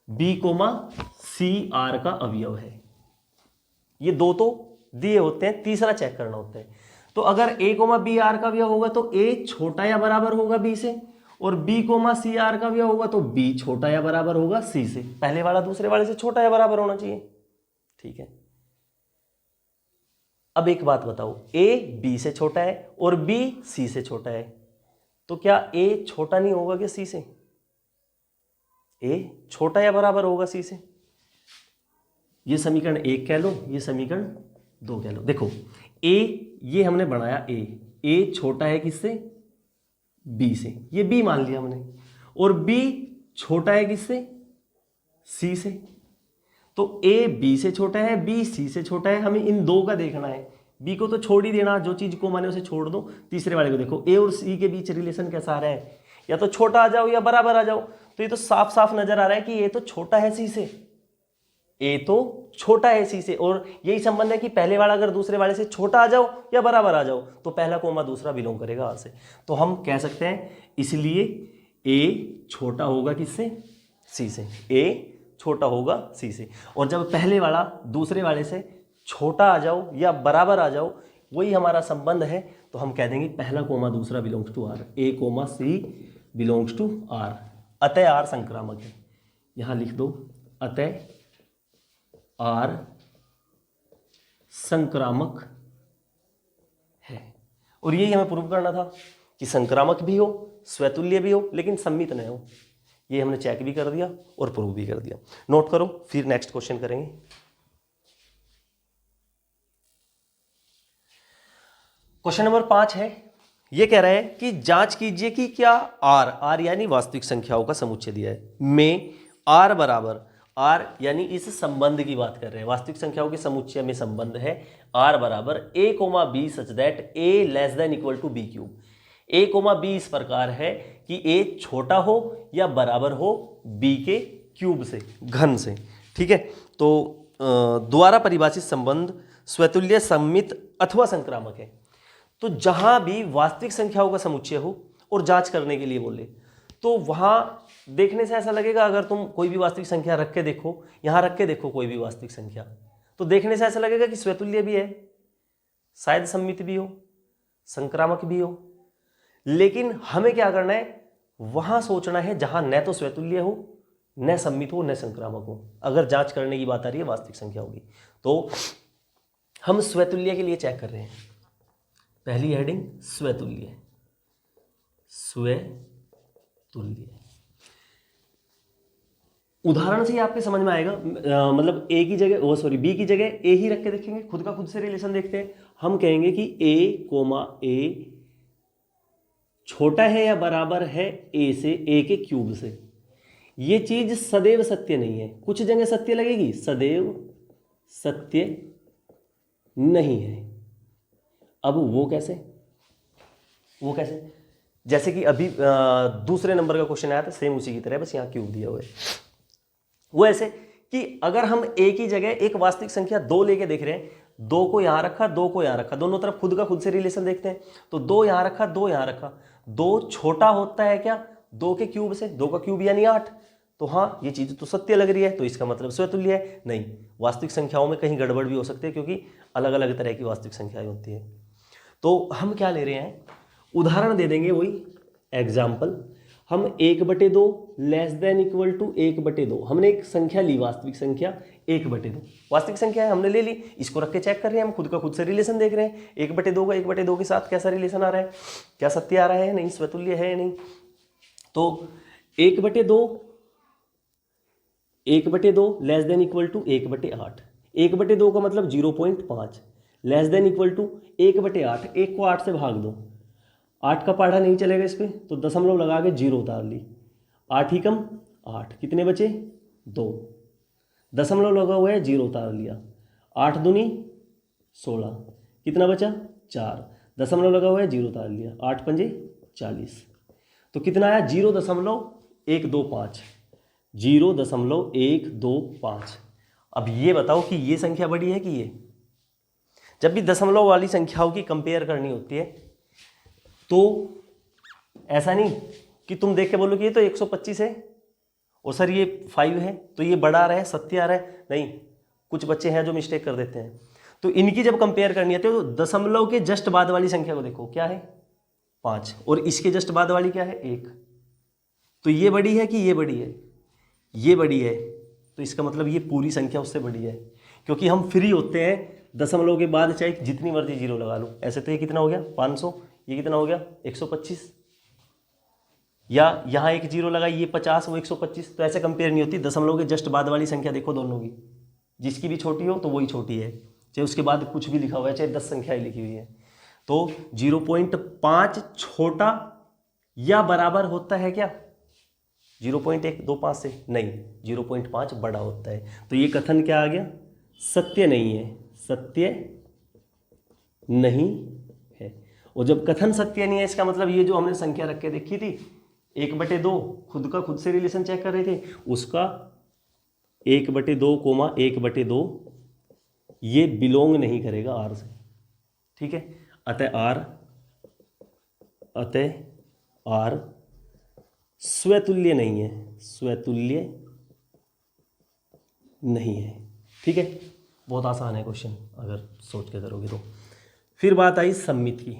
बी कोमा सी आर का अवयव है, ये दो तो दिए होते हैं, तीसरा चेक करना होता है। तो अगर ए कोमा बी आर का अवयव होगा तो ए छोटा या बराबर होगा बी से, और बी कोमा सी आर का अवयव होगा तो बी छोटा या बराबर होगा सी से। पहले वाला दूसरे वाले से छोटा या बराबर होना चाहिए, ठीक है। अब एक बात बताओ, ए बी से छोटा है और बी सी से छोटा है, तो क्या ए छोटा नहीं होगा क्या सी से? ए छोटा या बराबर होगा सी से। ये समीकरण 1 कह लो, ये समीकरण 2 कह लो। देखो ए ये हमने बनाया, ए छोटा है किससे? बी से, ये बी मान लिया हमने, और बी छोटा है किससे? सी से। तो ए बी से छोटा है, बी सी से छोटा है, हमें इन दो का देखना है। बी को तो छोड़ ही देना, जो चीज को माने उसे छोड़ दो। तीसरे वाले को देखो, ए और सी के बीच रिलेशन कैसा आ रहा है, या तो छोटा आ जाओ या बराबर आ जाओ। तो ये तो साफ साफ नजर आ रहा है कि ए तो छोटा है सी से, ए तो छोटा है सी से, और यही संबंध है कि पहले वाला अगर दूसरे वाले से छोटा आ जाओ या बराबर आ जाओ तो पहला कोमा दूसरा बिलोंग करेगा आर से। तो हम कह सकते हैं इसलिए ए छोटा होगा किससे? सी से। ए छोटा होगा सी से, और जब पहले वाला दूसरे वाले से छोटा आ जाओ या बराबर आ जाओ, वही हमारा संबंध है, तो हम कह देंगे पहला कोमा दूसरा belongs to R, a comma C belongs to R. अतः आर संक्रामक है, यहां लिख दो अतः आर संक्रामक है। और यही हमें प्रूव करना था कि संक्रामक भी हो, स्वतुल्य भी हो, लेकिन सम्मित न हो। ये हमने चेक भी कर दिया और प्रूव भी कर दिया। नोट करो, फिर नेक्स्ट क्वेश्चन करेंगे। क्वेश्चन नंबर 5 है, ये कह रहा है कि जांच कीजिए कि क्या आर यानी वास्तविक संख्याओं का समुच्चय दिया है, में आर बराबर, आर यानी इस संबंध की बात कर रहे हैं, वास्तविक संख्याओं के समुच्चय में संबंध है आर बराबर a comma b such that a less than equal to B cube. a comma b इस प्रकार है कि a छोटा हो या बराबर हो b के क्यूब से, घन से। ठीक है, तो द्वारा परिभाषित संबंध स्वतुल्य, सम्मित अथवा संक्रामक है। तो जहां भी वास्तविक संख्याओं का समुच्चय हो और जांच करने के लिए बोले, तो वहां देखने से ऐसा लगेगा, अगर तुम कोई भी वास्तविक संख्या रख के देखो, यहां रख के देखो कोई भी वास्तविक संख्या, तो देखने से ऐसा लगेगा कि स्वतुल्य भी है, शायद सम्मित भी हो, संक्रामक भी हो। लेकिन हमें क्या करना है, वहां सोचना है जहां न तो स्वतुल्य हो, न सम्मित हो, न संक्रामक हो। अगर जांच करने की बात आ रही है वास्तविक संख्या होगी, तो हम स्वतुल्य के लिए चेक कर रहे हैं। पहली हेडिंग स्वतुल्य, स्वतुल्य। उदाहरण से ही आपके समझ में आएगा, मतलब ए की जगह, बी की जगह ए ही रख के देखेंगे, खुद का खुद से रिलेशन देखते हैं। हम कहेंगे कि ए कोमा ए छोटा है या बराबर है ए से, ए के क्यूब से। ये चीज सदैव सत्य नहीं है, कुछ जगह सत्य लगेगी, सदैव सत्य नहीं है। अब वो कैसे, जैसे कि अभी दूसरे नंबर का क्वेश्चन आया था, सेम उसी की तरह, बस यहाँ क्यूब दिया हुआ है। वो ऐसे कि अगर हम ए की जगह एक वास्तविक संख्या 2 लेके देख रहे हैं, 2 को यहां रखा, 2 को यहां रखा, दोनों तरफ खुद का खुद से रिलेशन देखते हैं, तो 2 यहां रखा, 2 यहां रखा, 2 छोटा होता है क्या 2 के क्यूब से, 2 का क्यूब यानी 8। तो हाँ, ये चीज तो सत्य लग रही है, तो इसका मतलब स्वतुल्य है। नहीं, वास्तविक संख्याओं में कहीं गड़बड़ भी हो सकती है, क्योंकि अलग अलग तरह की वास्तविक संख्याएं होती है। तो हम क्या ले रहे हैं, उदाहरण दे देंगे, वही एग्जाम्पल। हम 1/2 लेस देन इक्वल टू 1/2, हमने एक संख्या ली, वास्तविक संख्या 1/2 वास्तविक संख्या है, हमने ले ली, इसको रख के चेक कर रहे हैं, हम खुद का खुद से रिलेशन देख रहे हैं। 1/2 का 1/2 के साथ कैसा रिलेशन आ रहा है, क्या सत्य आ रहा है, नहीं स्वतुल्य है नहीं। तो 1/2 लेस देन इक्वल टू 1/8, 1/2 का मतलब 0.5, लेस देन इक्वल टू 1/8, 1 को 8 से भाग दो, 8 का पढ़ा नहीं चलेगा इस पर, तो दशमलव लगा के 0 उतार ली, 8 ही कम 8, कितने बचे 2, दशमलव लगा हुआ है 0 उतार लिया, 8 दूनी 16, कितना बचा 4, दशमलव लगा हुआ है 0 उतार लिया, 8 पंजे 40, तो कितना आया 0.125, 0.125। अब ये बताओ कि ये संख्या बड़ी है कि ये, जब भी दशमलव वाली संख्याओं की कंपेयर करनी होती है, तो ऐसा नहीं कि तुम देख के बोलो कि ये तो 125 है और सर ये 5 है, तो ये बड़ा आ रहा है, सत्य आ रहा है। नहीं, कुछ बच्चे हैं जो मिस्टेक कर देते हैं। तो इनकी जब कंपेयर करनी है, तो दशमलव के जस्ट बाद वाली संख्या को देखो, क्या है 5, और इसके जस्ट बाद वाली क्या है 1। तो ये बड़ी है कि ये बड़ी है, ये बड़ी है, तो इसका मतलब ये पूरी संख्या उससे बड़ी है, क्योंकि हम फ्री होते हैं दशमलव के बाद चाहे जितनी मर्जी 0 लगा लो। ऐसे तो ये कितना हो गया 500, ये कितना हो गया 125, या यहाँ एक 0 लगा, ये 50, वो 125, तो ऐसे कंपेयर नहीं होती। दशमलव के जस्ट बाद वाली संख्या देखो दोनों की, जिसकी भी छोटी हो तो वही छोटी है, चाहे उसके बाद कुछ भी लिखा हुआ है, चाहे 10 संख्याएं लिखी हुई है। तो 0.5 छोटा या बराबर होता है क्या 0.125 से, नहीं 0.5 बड़ा होता है। तो ये कथन क्या आ गया, सत्य नहीं है, सत्य नहीं है। और जब कथन सत्य नहीं है, इसका मतलब ये जो हमने संख्या रख के देखी थी 1/2, खुद का खुद से रिलेशन चेक कर रहे थे, उसका 1/2 कोमा 1/2 ये बिलोंग नहीं करेगा आर से। ठीक है, अतः आर स्वतुल्य नहीं है, स्वतुल्य नहीं है। ठीक है, बहुत आसान है क्वेश्चन अगर सोच के करोगे तो। फिर बात आई सम्मित की।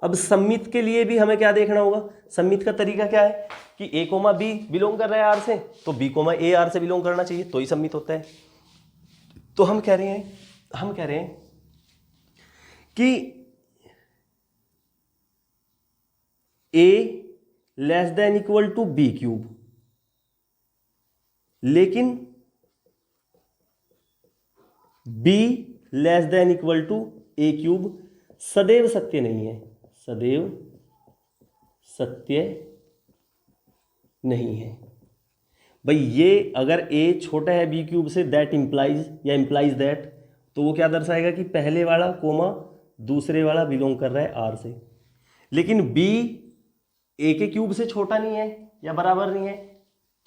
अब सम्मित के लिए भी हमें क्या देखना होगा, सम्मित का तरीका क्या है कि ए कोमा बी बिलोंग कर रहा है आर से, तो बी कोमा ए आर से बिलोंग करना चाहिए तो ही सम्मित होता है। तो हम कह रहे हैं कि A less than equal to B cube, लेकिन B less than equal to A cube सदैव सत्य नहीं है, सदैव सत्य नहीं है। भाई ये अगर ए छोटा है बी क्यूब से, दैट इंप्लाइज या इंप्लाइज दैट, तो वो क्या दर्शाएगा कि पहले वाला कोमा दूसरे वाला बिलोंग कर रहा है आर से। लेकिन बी ए के क्यूब से छोटा नहीं है या बराबर नहीं है,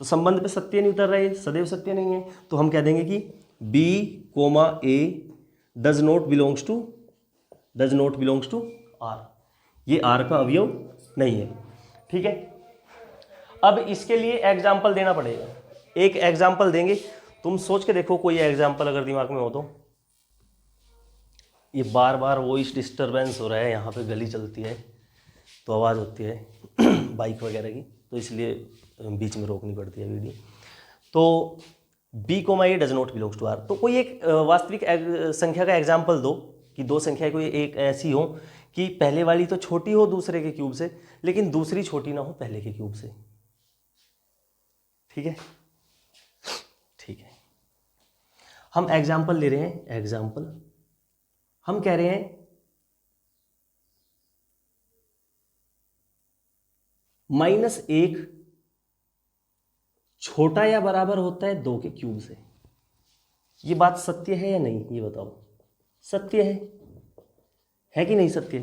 तो संबंध पे सत्य नहीं उतर रहा है, सदैव सत्य नहीं है। तो हम कह देंगे कि b comma a does not belongs to R, ये आर का अवयव नहीं है। ठीक है, अब इसके लिए एग्जाम्पल देना पड़ेगा। एक एग्जाम्पल देंगे, तुम सोच के देखो कोई एग्जाम्पल अगर दिमाग में हो तो। ये बार बार वॉइस डिस्टरबेंस हो रहा है, यहाँ पे गली चलती है तो आवाज़ होती है बाइक वगैरह की, तो इसलिए बीच में रोकनी पड़ती है वीडियो। तो b comma a does not belongs to R, तो कोई एक वास्तविक संख्या का एग्जाम्पल दो कि दो संख्याएं कोई एक ऐसी हो कि पहले वाली तो छोटी हो दूसरे के क्यूब से, लेकिन दूसरी छोटी ना हो पहले के क्यूब से। ठीक है, ठीक है, हम एग्जाम्पल ले रहे हैं। एग्जाम्पल हम कह रहे हैं -1 छोटा या बराबर होता है 2 के क्यूब से। ये बात सत्य है या नहीं, ये बताओ। सत्य है कि नहीं सत्य?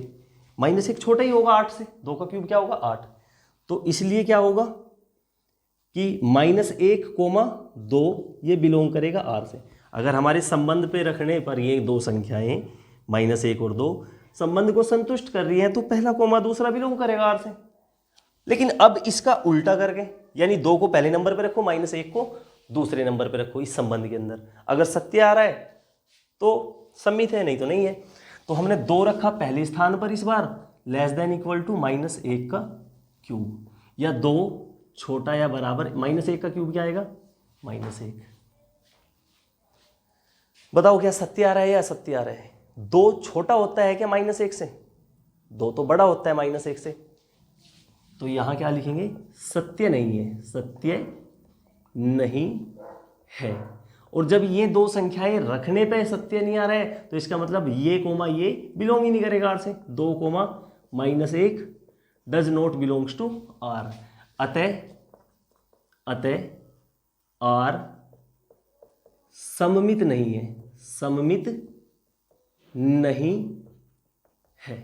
-1 छोटा ही होगा 8 से, 2 का क्यूब क्या होगा 8, तो इसलिए क्या होगा कि -1, 2 ये बिलोंग करेगा आर से। अगर हमारे संबंध पे रखने पर ये दो संख्याएं -1 और 2 संबंध को संतुष्ट कर रही हैं, तो पहला कोमा दूसरा बिलोंग करेगा आर से। लेकिन अब इसका उल्टा करके, यानी 2 को पहले नंबर पे रखो, -1 को दूसरे नंबर पे रखो इस संबंध के अंदर। अगर सत्य आ रहा है तो सम्मित है, नहीं तो नहीं है। तो हमने 2 रखा पहले स्थान पर इस बार, लेस देन इक्वल टू -1 का क्यूब, या 2 छोटा या बराबर, -1 का क्यूब क्या आएगा -1। बताओ क्या सत्य आ रहा है या असत्य आ रहा है? 2 छोटा होता है क्या -1 से? 2 तो बड़ा होता है -1 से। तो यहां क्या लिखेंगे? सत्य नहीं है, सत्य नहीं है। और जब ये दो संख्याएं रखने पे सत्य नहीं आ रहा है, तो इसका मतलब ये कोमा ये बिलोंग ही नहीं करेगा आर से। 2 comma -1 does not belongs to R. अतः आर सममित नहीं है, सममित नहीं है।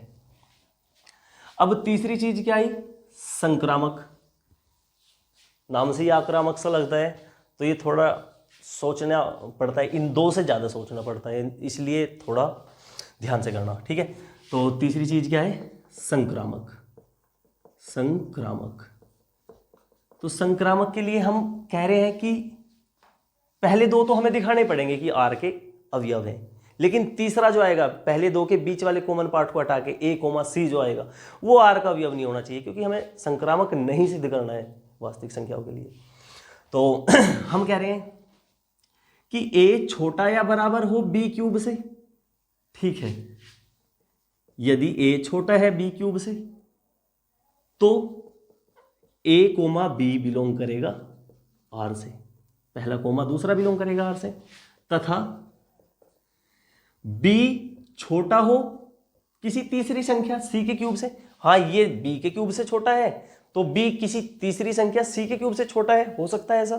अब तीसरी चीज क्या आई? संक्रामक। नाम से ही आक्रामक सा लगता है, तो ये थोड़ा सोचना पड़ता है, इन 2 से ज़्यादा सोचना पड़ता है, इसलिए थोड़ा ध्यान से करना। ठीक है, तो तीसरी चीज क्या है? संक्रामक। संक्रामक, तो संक्रामक के लिए हम कह रहे हैं कि पहले 2 तो हमें दिखाने पड़ेंगे कि आर के अवयव हैं, लेकिन तीसरा जो आएगा पहले 2 के बीच वाले कॉमन पार्ट को हटा के A, C जो आएगा वो आर का अवयव नहीं होना चाहिए, क्योंकि हमें संक्रामक नहीं सिद्ध करना है वास्तविक संख्याओं के लिए। तो हम कह रहे हैं कि A छोटा या बराबर हो B क्यूब से। ठीक है, यदि A छोटा है B क्यूब से तो A, B बिलोंग करेगा R से, पहला कोमा दूसरा बिलोंग करेगा R से। तथा B छोटा हो किसी तीसरी संख्या C के क्यूब से। हाँ, ये B के क्यूब से छोटा है, तो B किसी तीसरी संख्या C के क्यूब से छोटा है। हो सकता है ऐसा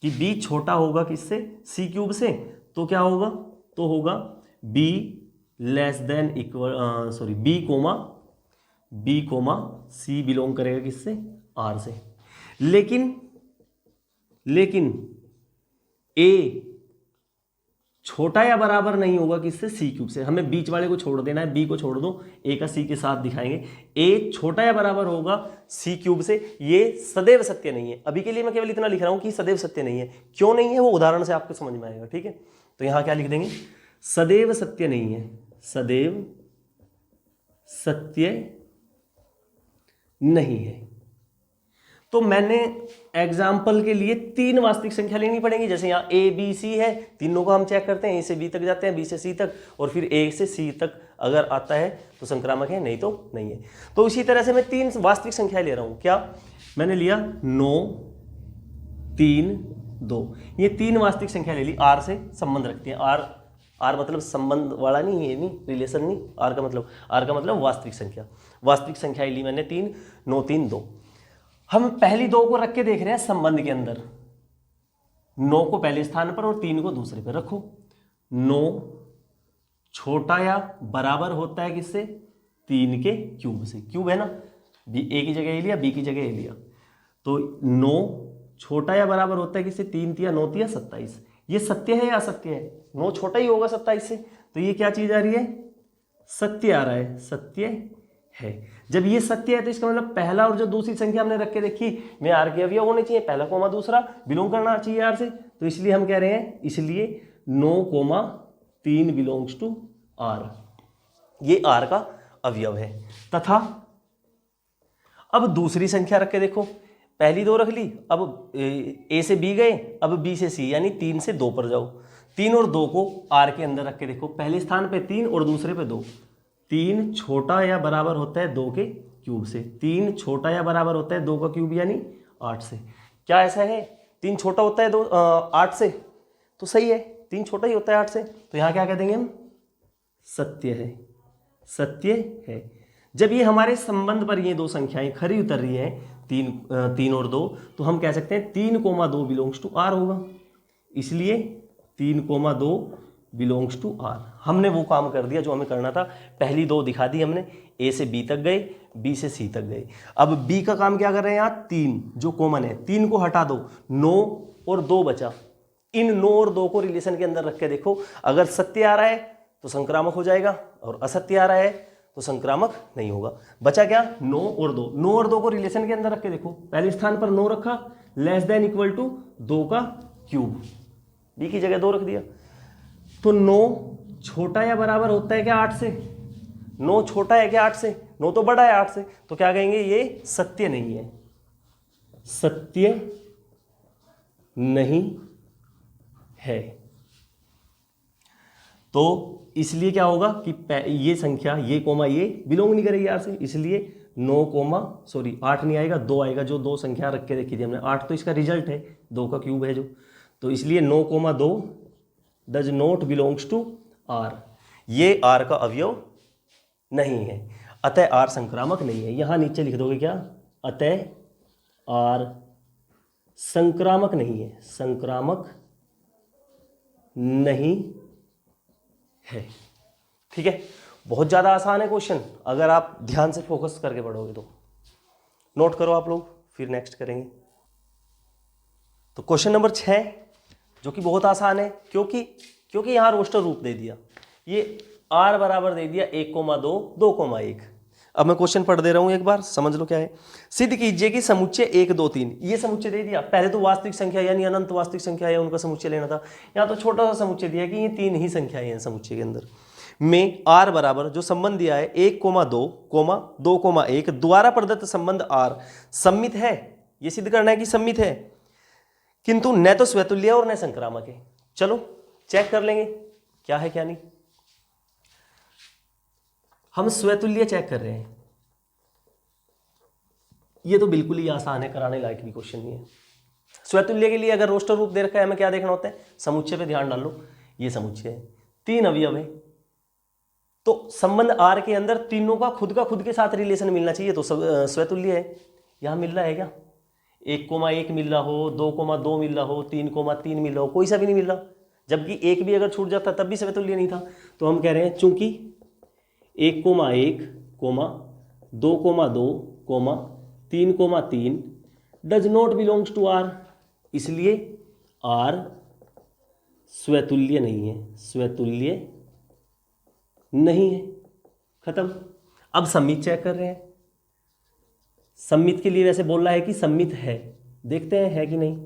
कि B छोटा होगा किससे? C क्यूब से। तो क्या होगा? तो होगा B less than equal B comma C belong करेगा किससे? R से। लेकिन A छोटा या बराबर नहीं होगा किससे? C क्यूब से। हमें बीच वाले को छोड़ देना है, B को छोड़ दो, A का C के साथ दिखाएंगे। A छोटा या बराबर होगा C क्यूब से, ये सदैव सत्य नहीं है। अभी के लिए मैं केवल इतना लिख रहा हूं कि सदैव सत्य नहीं है। क्यों नहीं है वो उदाहरण से आपको समझ में आएगा। ठीक है, तो यहां क्या लिख देंगे, सदैव सत्य नहीं है, सदैव सत्य नहीं है। तो मैंने एग्जाम्पल के लिए 3 वास्तविक संख्या लेनी पड़ेगी। जैसे यहाँ ए बी सी है, तीनों को हम चेक करते हैं, ए से बी तक जाते हैं, बी से सी तक, और फिर ए से सी तक अगर आता है तो संक्रामक है, नहीं तो नहीं है। तो इसी तरह से मैं 3 वास्तविक संख्या ले रहा हूं। क्या मैंने लिया, 9 3 2, ये 3 वास्तविक संख्या ले ली, आर से संबंध रखती है। आर मतलब संबंध वाला नहीं है, नहीं रिलेशन नहीं, आर का मतलब वास्तविक संख्या। वास्तविक संख्या ली मैंने 3, 9 3 2। हम पहली 2 को रख के देख रहे हैं संबंध के अंदर, 9 को पहले स्थान पर और 3 को दूसरे पर रखो। 9 छोटा या बराबर होता है किससे, 3 के क्यूब से। क्यूब है ना, ए की जगह ए लिया, बी की जगह ए लिया, तो 9 छोटा या बराबर होता है किससे, 3 तिया 9 तिया 27। ये सत्य है या असत्य है, 9 छोटा ही होगा 27 से, तो ये क्या चीज आ रही है, सत्य आ रहा है, सत्य है। जब ये सत्य है तो इसका मतलब पहला और जो दूसरी संख्या हमने रख के देखी में आर के अवयव होने चाहिए, पहला कोमा दूसरा बिलोंग करना चाहिए आर से, तो इसलिए हम कह रहे हैं, इसलिए 9,3 बिलोंग्स टू आर, ये आर का अवयव है। तथा अब दूसरी संख्या रख के देखो, पहली 2 रख ली, अब ए से बी गए, अब बी से सी, यानी 3 से 2 पर जाओ। 3 और 2 को आर के अंदर रख के देखो, पहले स्थान पे 3 और दूसरे पे 2। 3 छोटा या बराबर होता है 2 के क्यूब से, 3 छोटा या बराबर होता है 2 का क्यूब यानी 8 से। क्या ऐसा है, 3 छोटा होता है 8 से, तो सही है, 3 छोटा ही होता है 8 से, तो यहाँ क्या कह देंगे हम, सत्य है, सत्य है। जब ये हमारे संबंध पर ये 2 संख्याएं खरी उतर रही हैं, 3 और 2, तो हम कह सकते हैं 3,2 बिलोंग्स टू आर होगा, इसलिए 3,2 बिलोंग्स टू आर। हमने वो काम कर दिया जो हमें करना था, पहली 2 दिखा दी हमने, ए से बी तक गए, बी से सी तक गए। अब बी का काम क्या कर रहे हैं यहाँ, 3 जो कॉमन है, 3 को हटा दो, 9 और 2 बचा। इन 9 और 2 को रिलेशन के अंदर रख के देखो, अगर सत्य आ रहा है तो संक्रामक हो जाएगा, और असत्य आ रहा है तो संक्रामक नहीं होगा। बचा क्या, 9 और 2। 9 और 2 को रिलेशन के अंदर रख के देखो, पहले स्थान पर 9 रखा, लेस देन इक्वल टू 2 का क्यूब, बी की जगह 2 रख दिया, तो 9 छोटा या बराबर होता है क्या 8 से, 9 छोटा है क्या 8 से, 9 तो बड़ा है 8 से, तो क्या कहेंगे, ये सत्य नहीं है, सत्य नहीं है। तो इसलिए क्या होगा कि ये संख्या, ये कोमा ये बिलोंग नहीं करेगी आर से, इसलिए 8 नहीं आएगा, 2 आएगा, जो 2 संख्या रख के देखी थी हमने। 8 तो इसका रिजल्ट है, 2 का क्यूब है जो, तो इसलिए 9,2 does not belongs to R, ये आर का अवयव नहीं है, अतः आर संक्रामक नहीं है। यहां नीचे लिख दोगे क्या, अतः आर संक्रामक नहीं है, संक्रामक नहीं है। ठीक है, बहुत ज़्यादा आसान है क्वेश्चन, अगर आप ध्यान से फोकस करके पढ़ोगे तो। नोट करो आप लोग, फिर नेक्स्ट करेंगे। तो क्वेश्चन नंबर 6 जो कि बहुत आसान है, क्योंकि यहाँ रोस्टर रूप दे दिया, ये आर बराबर दे दिया 1,2 2,1। अब मैं क्वेश्चन पढ़ दे रहा हूँ, एक बार समझ लो क्या है। सिद्ध कीजिए कि समुच्चय 1 2 3, ये समुच्चय दे दिया। पहले तो वास्तविक संख्या यानी अनंत वास्तविक संख्या है, उनका समुच्चय लेना था। यहाँ तो छोटा सा समुच्चय दिया कि ये 3 ही संख्याएं हैं समुच्चय के अंदर, में आर बराबर जो संबंध दिया है 1,2 2,1 द्वारा प्रदत्त संबंध आर सम्मित है। ये सिद्ध करना है कि सम्मित है, किंतु न तो स्वतुल्य और न संक्रामक है। चलो चेक कर लेंगे क्या है क्या नहीं। हम स्वतुल्य चेक कर रहे हैं, ये तो बिल्कुल ही आसान है, कराने लायक भी क्वेश्चन नहीं है। स्वतुल्य के लिए अगर रोस्टर रूप दे रखा है, हमें क्या देखना होता है, समुच्चय पे ध्यान डाल लो। ये समुच्चय है, 3 अवयव है, तो संबंध आर के अंदर तीनों का खुद के साथ रिलेशन मिलना चाहिए, तो स्वतुल्य है। यहां मिल रहा है क्या, 1,1 मिल रहा हो, 2,2 मिल रहा हो, 3,3 मिल रहा हो, कोई सा भी नहीं मिल रहा। जबकि एक भी अगर छूट जाता तब भी स्वतुल्य नहीं था। तो हम कह रहे हैं चूंकि 1,1, 2,2, 3,3 does not belongs to R, इसलिए आर स्वतुल्य नहीं है, स्वतुल्य नहीं है। खत्म। अब सम्मित चेक कर रहे हैं। सम्मित के लिए वैसे बोल रहा है कि सम्मित है, देखते हैं है कि नहीं।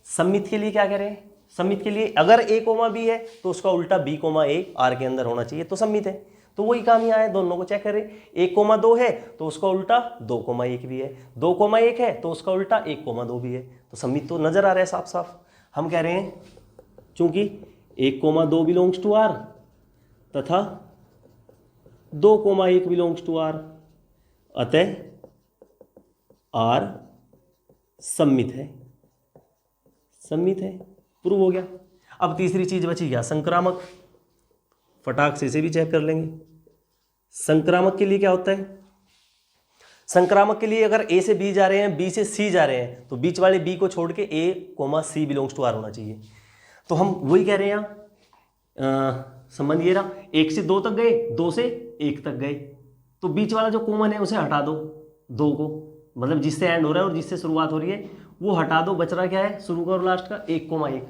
सम्मित के लिए क्या कह रहे हैं, सममित के लिए अगर ए कोमा बी है तो उसका उल्टा बी कोमा ए आर के अंदर होना चाहिए, तो सममित है। तो वही काम यहाँ है, दोनों को चेक करें। 1,2 है तो उसका उल्टा 2,1 भी है, 2,1 है तो उसका उल्टा 1,2 भी है। तो सममित तो नजर आ रहा है साफ साफ। हम कह रहे हैं चूंकि 1,2 बिलोंग्स टू आर तथा 2,1 बिलोंग्स टू आर, अतः आर सममित है। सममित है, प्रूव हो गया। अब तीसरी चीज बची क्या, संक्रामक। फटाक से इसे भी चेक कर लेंगे। संक्रामक के लिए क्या होता है, संक्रामक के लिए अगर ए से बी जा रहे हैं, बी से सी जा रहे हैं, तो बीच वाले बी को छोड़ के A comma C belongs to R होना चाहिए। तो हम वही कह रहे हैं यहाँ, संबंध ये रहा, 1 से 2 तक गए, 2 से 1 तक गए, तो बीच वाला जो कॉमन है उसे हटा दो, 2 को, मतलब जिससे एंड हो रहा है और जिससे शुरुआत हो रही है वो हटा दो, बच रहा क्या है शुरू का और लास्ट का, 1,1।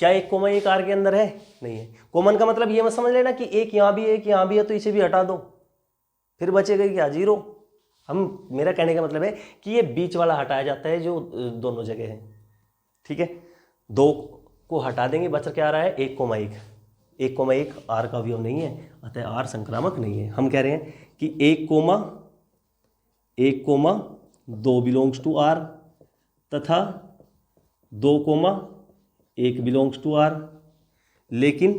क्या 1,1 आर के अंदर है, नहीं है। कॉमन का मतलब ये मत समझ लेना कि एक यहाँ भी एक यहाँ भी है तो इसे भी हटा दो, फिर बचेगा क्या, 0। हम, मेरा कहने का मतलब है कि ये बीच वाला हटाया जाता है जो दोनों जगह है, ठीक है। 2 को हटा देंगे, बच क्या आ रहा है 1,1। 1,1 आर का अवयव नहीं है, अतः आर संक्रामक नहीं है। हम कह रहे हैं कि 1,2 बिलोंग्स टू आर तथा 2,1 बिलोंग्स टू आर, लेकिन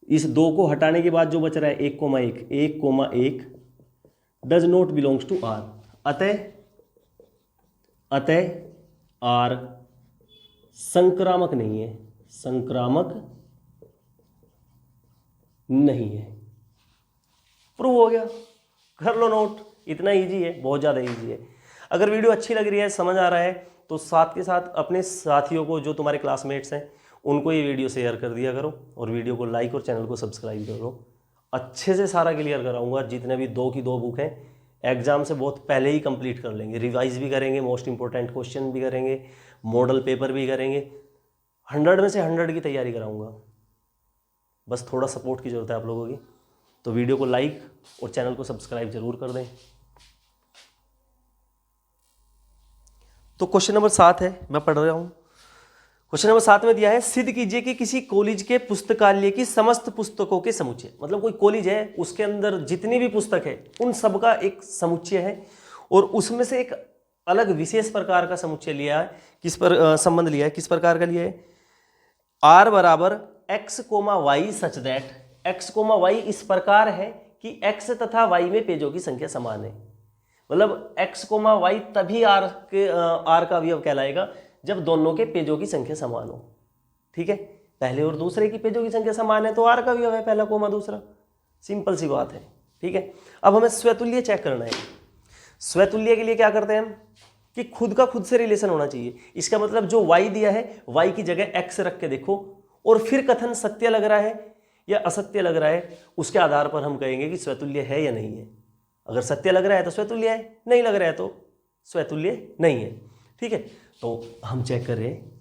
इस 2 को हटाने के बाद जो बच रहा है 1,1 does not belongs to R, अतः आर संक्रामक नहीं है, संक्रामक नहीं है। प्रूव हो गया, कर लो नोट। इतना इजी है, बहुत ज़्यादा इजी है। अगर वीडियो अच्छी लग रही है, समझ आ रहा है, तो साथ के साथ अपने साथियों को, जो तुम्हारे क्लासमेट्स हैं, उनको ये वीडियो शेयर कर दिया करो और वीडियो को लाइक और चैनल को सब्सक्राइब करो। अच्छे से सारा क्लियर कराऊंगा, जितने भी 2 की 2 बुक हैं, एग्जाम से बहुत पहले ही कंप्लीट कर लेंगे, रिवाइज भी करेंगे, मोस्ट इंपॉर्टेंट क्वेश्चन भी करेंगे, मॉडल पेपर भी करेंगे, 100 में से 100 की तैयारी कराऊंगा। बस थोड़ा सपोर्ट की ज़रूरत है आप लोगों की, तो वीडियो को लाइक और चैनल को सब्सक्राइब जरूर कर दें। तो क्वेश्चन नंबर 7 है, मैं पढ़ रहा हूँ। क्वेश्चन नंबर 7 में दिया है, सिद्ध कीजिए कि किसी कॉलेज के पुस्तकालय की समस्त पुस्तकों के समुच्चय, मतलब कोई कॉलेज है उसके अंदर जितनी भी पुस्तक है उन सब का एक समुच्चय है, और उसमें से एक अलग विशेष प्रकार का समुच्चय लिया है, किस पर संबंध लिया है, किस प्रकार का लिया है, आर बराबर x, y such that x, y इस प्रकार है कि x तथा y में पेजों की संख्या समान है। मतलब x, y तभी r का अवयव कहलाएगा जब दोनों के पेजों की संख्या समान हो, ठीक है। पहले और दूसरे की पेजों की संख्या समान है तो r का अवयव है पहला कोमा दूसरा, सिंपल सी बात है, ठीक है। अब हमें स्वतुल्य चेक करना है। स्वतुल्य के लिए क्या करते हैं हम कि खुद का खुद से रिलेशन होना चाहिए। इसका मतलब जो y दिया है y की जगह x रख के देखो, और फिर कथन सत्य लग रहा है या असत्य लग रहा है, उसके आधार पर हम कहेंगे कि स्वतुल्य है या नहीं है। अगर सत्य लग रहा है तो स्वतुल्य है, नहीं लग रहा है तो स्वतुल्य नहीं है, ठीक है। तो हम चेक कर रहे हैं,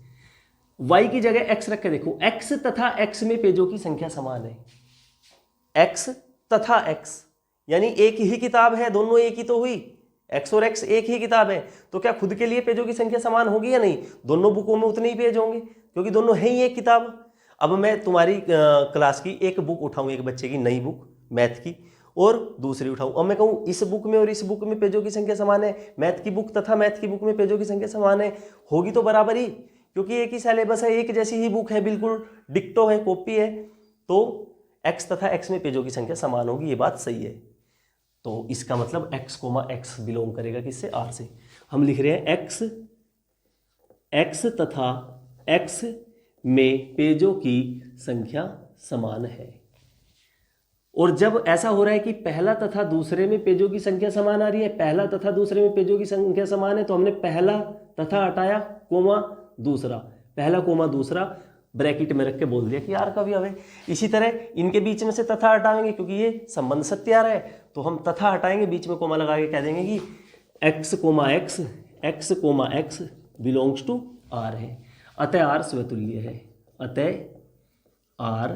y की जगह x रख के देखो, x तथा x में पेजों की संख्या समान है, x तथा x यानी एक ही किताब है, दोनों एक ही तो हुई, x और x एक ही किताब है, तो क्या खुद के लिए पेजों की संख्या समान होगी या नहीं, दोनों बुकों में उतने ही पेज होंगे क्योंकि दोनों है ही एक किताब। अब मैं तुम्हारी क्लास की एक बुक उठाऊं, एक बच्चे की नई बुक मैथ की, और दूसरी उठाऊं, अब मैं कहूं इस बुक में और इस बुक में पेजों की संख्या समान है, मैथ की बुक तथा मैथ की बुक में पेजों की संख्या समान है, होगी तो बराबर ही, क्योंकि एक ही सिलेबस है, एक जैसी ही बुक है, बिल्कुल डिक्टो है, कॉपी है, तो x तथा x में पेजों की संख्या समान होगी, ये बात सही है। तो इसका मतलब x, x बिलोंग करेगा किससे, r से। हम लिख रहे हैं x तथा x में पेजों की संख्या समान है। और जब ऐसा हो रहा है कि पहला तथा दूसरे में पेजों की संख्या समान आ रही है, पहला तथा दूसरे में पेजों की संख्या समान है, तो हमने पहला तथा हटाया, कोमा दूसरा, पहला कोमा दूसरा ब्रैकेट में रख के बोल दिया कि आर का अवयव है। इसी तरह इनके बीच में से तथा हटाएंगे क्योंकि ये संबंध सत्य आ रहा है, तो हम तथा हटाएंगे, बीच में कोमा लगा के कह देंगे कि x, x belongs to R है, अतः आर स्वतुल्य है, अतः आर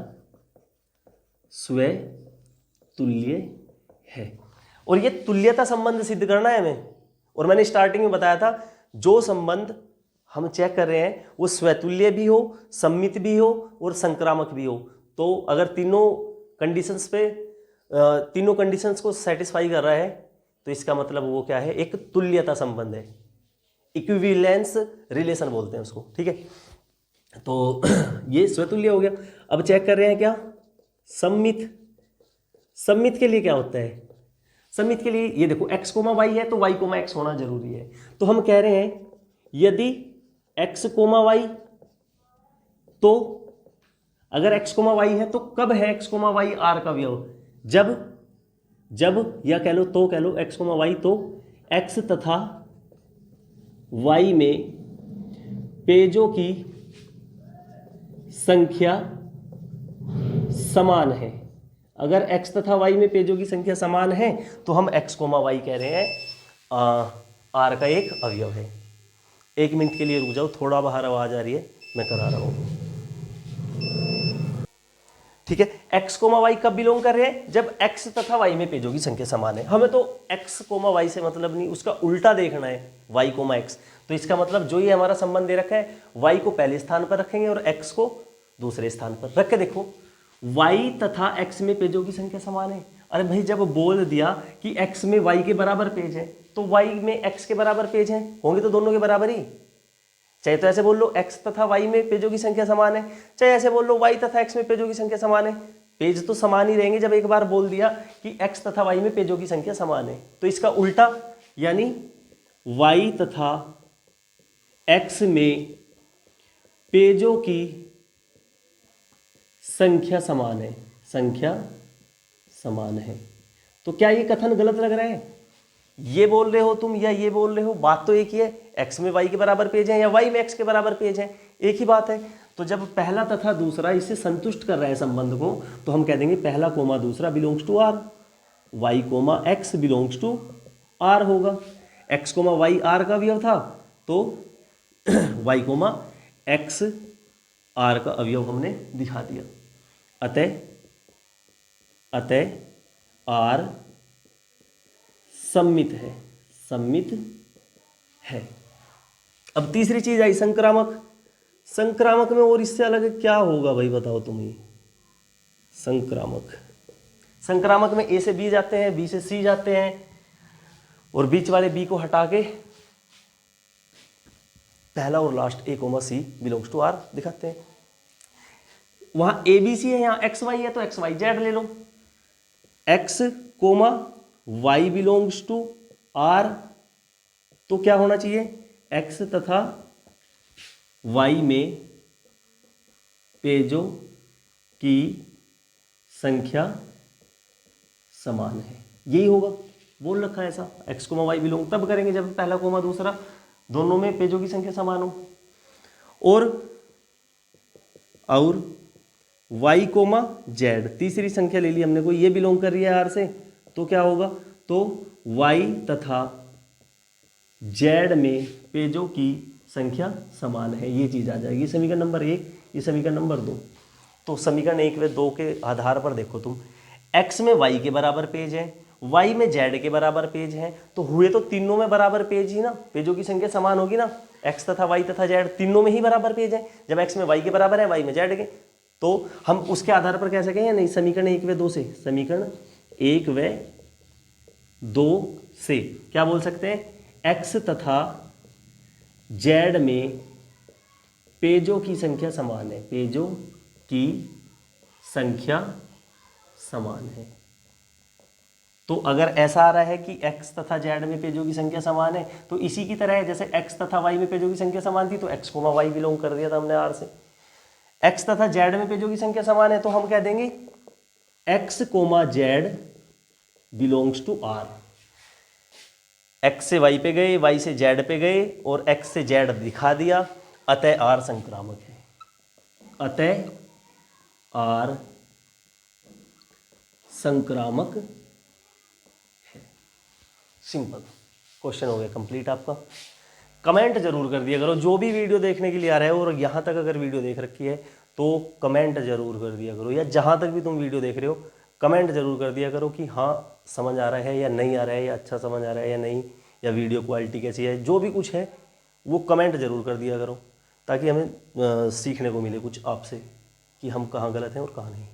स्वतुल्य है। और ये तुल्यता संबंध सिद्ध करना है हमें, और मैंने स्टार्टिंग में बताया था जो संबंध हम चेक कर रहे हैं वो स्वतुल्य भी हो, सम्मित भी हो और संक्रामक भी हो। तो अगर तीनों कंडीशंस पे तीनों कंडीशंस को सेटिस्फाई कर रहा है तो इसका मतलब वो क्या है, एक तुल्यता संबंध है, इक्विवेलेंस रिलेशन बोलते हैं उसको, ठीक है। तो ये स्वतुल्य हो गया। अब चेक कर रहे हैं क्या, सम्मित। सम्मित के लिए क्या होता है, सम्मित के लिए ये देखो x कोमा वाई है तो y कोमा x होना जरूरी है। तो हम कह रहे हैं यदि x कोमा वाई, तो अगर x कोमा वाई है तो कब है x कोमा वाई r का अवयव, जब या कह लो तो कह लो x कोमा वाई, तो x तथा y में पेजों की संख्या समान है। अगर x तथा y में पेजों की संख्या समान है तो हम x कोमा वाई कह रहे हैं r का एक अवयव है। 1 मिनट के लिए रुक जाओ, थोड़ा बाहर आवाज आ रही है, मैं करा रहा हूं, ठीक है। x कोमा वाई कब बिलोंग कर रहे हैं, जब x तथा y में पेजों की संख्या समान है। हमें तो x कोमा वाई से मतलब नहीं, उसका उल्टा देखना है, y कोमा x। तो इसका मतलब जो ये हमारा संबंध दे रखा है, y को पहले स्थान पर रखेंगे और x को दूसरे स्थान पर रख के देखो, y तथा x में पेजों की संख्या समान है। अरे भाई जब बोल दिया कि x में y के बराबर पेज है तो y में x के बराबर पेज है, होंगे तो दोनों के बराबर ही। चाहे तो ऐसे बोल लो x तथा y में पेजों की संख्या समान है, चाहे ऐसे बोल लो y तथा x में पेजों की संख्या समान है, पेज तो समान ही रहेंगे जब एक बार बोल दिया कि x तथा y में पेजों की संख्या समान है। तो इसका उल्टा, यानी y तथा x में पेजों की संख्या समान है, संख्या समान है। तो क्या ये कथन गलत लग रहा है, ये बोल रहे हो तुम या ये बोल रहे हो, बात तो एक ही है, x में y के बराबर पेज है या y में x के बराबर पेज है, एक ही बात है। तो जब पहला तथा दूसरा इसे संतुष्ट कर रहा है संबंध को, तो हम कह देंगे पहला कोमा दूसरा belongs to r, y comma x belongs to r होगा। x कोमा y r का अवयव था तो y कोमा x r का अवयव हमने दिखा दिया। अतः r सम्मित है, सम्मित है। अब तीसरी चीज आई संक्रामक। संक्रामक में और इससे अलग क्या होगा भाई बताओ तुम ही। संक्रामक, संक्रामक में a से b जाते हैं, b से c जाते हैं और बीच वाले b को हटा के पहला और last a comma c belongs to r दिखाते हैं। वहां a b c है, यहाँ x y है तो x y z ले लो। x comma y belongs to r, तो क्या होना चाहिए, x तथा y में पेजों की संख्या समान है, यही होगा, बोल रखा है ऐसा। x कोमा y बिलोंग तब करेंगे जब पहला कोमा दूसरा दोनों में पेजों की संख्या समान हो। और y कोमा z, तीसरी संख्या ले ली हमने, कोई ये बिलोंग कर रही है r से, तो क्या होगा, तो y तथा z में पेजों की संख्या समान है, ये चीज आ जाएगी। समीकरण नंबर 1, ये समीकरण नंबर 2। तो समीकरण 1 व 2 के आधार पर देखो तुम, x में y के बराबर पेज है, y में z के बराबर पेज है, तो हुए तो तीनों में बराबर पेज ही ना, पेजों की संख्या समान होगी ना, x तथा y तथा z तीनों में ही बराबर पेज है। जब x में y के बराबर है, y में z के, तो हम उसके आधार पर कह सकें या नहीं, समीकरण 1 व 2 से, समीकरण 1 व 2 से क्या बोल सकते हैं, x तथा z में पेजों की संख्या समान है, पेजों की संख्या समान है। तो अगर ऐसा आ रहा है कि x तथा z में पेजों की संख्या समान है, तो इसी की तरह है जैसे x तथा y में पेजों की संख्या समान थी तो x कोमा y बिलोंग कर दिया था हमने r से। x तथा z में पेजों की संख्या समान है तो हम कह देंगे x comma z belongs to r। x से y पे गए, y से z पे गए और x से z दिखा दिया, अतः r संक्रामक है, अतः r संक्रामक है। सिंपल क्वेश्चन हो गया कंप्लीट आपका। कमेंट जरूर कर दिया करो, जो भी वीडियो देखने के लिए आ रहा है और यहाँ तक अगर वीडियो देख रखी है तो कमेंट जरूर कर दिया करो, या जहाँ तक भी तुम वीडियो देख रहे हो कमेंट जरूर कर दिया करो कि हाँ समझ आ रहा है या नहीं आ रहा है, या अच्छा समझ आ रहा है या नहीं, या वीडियो क्वालिटी कैसी है, जो भी कुछ है वो कमेंट ज़रूर कर दिया करो, ताकि हमें सीखने को मिले कुछ आपसे कि हम कहाँ गलत हैं और कहाँ नहीं।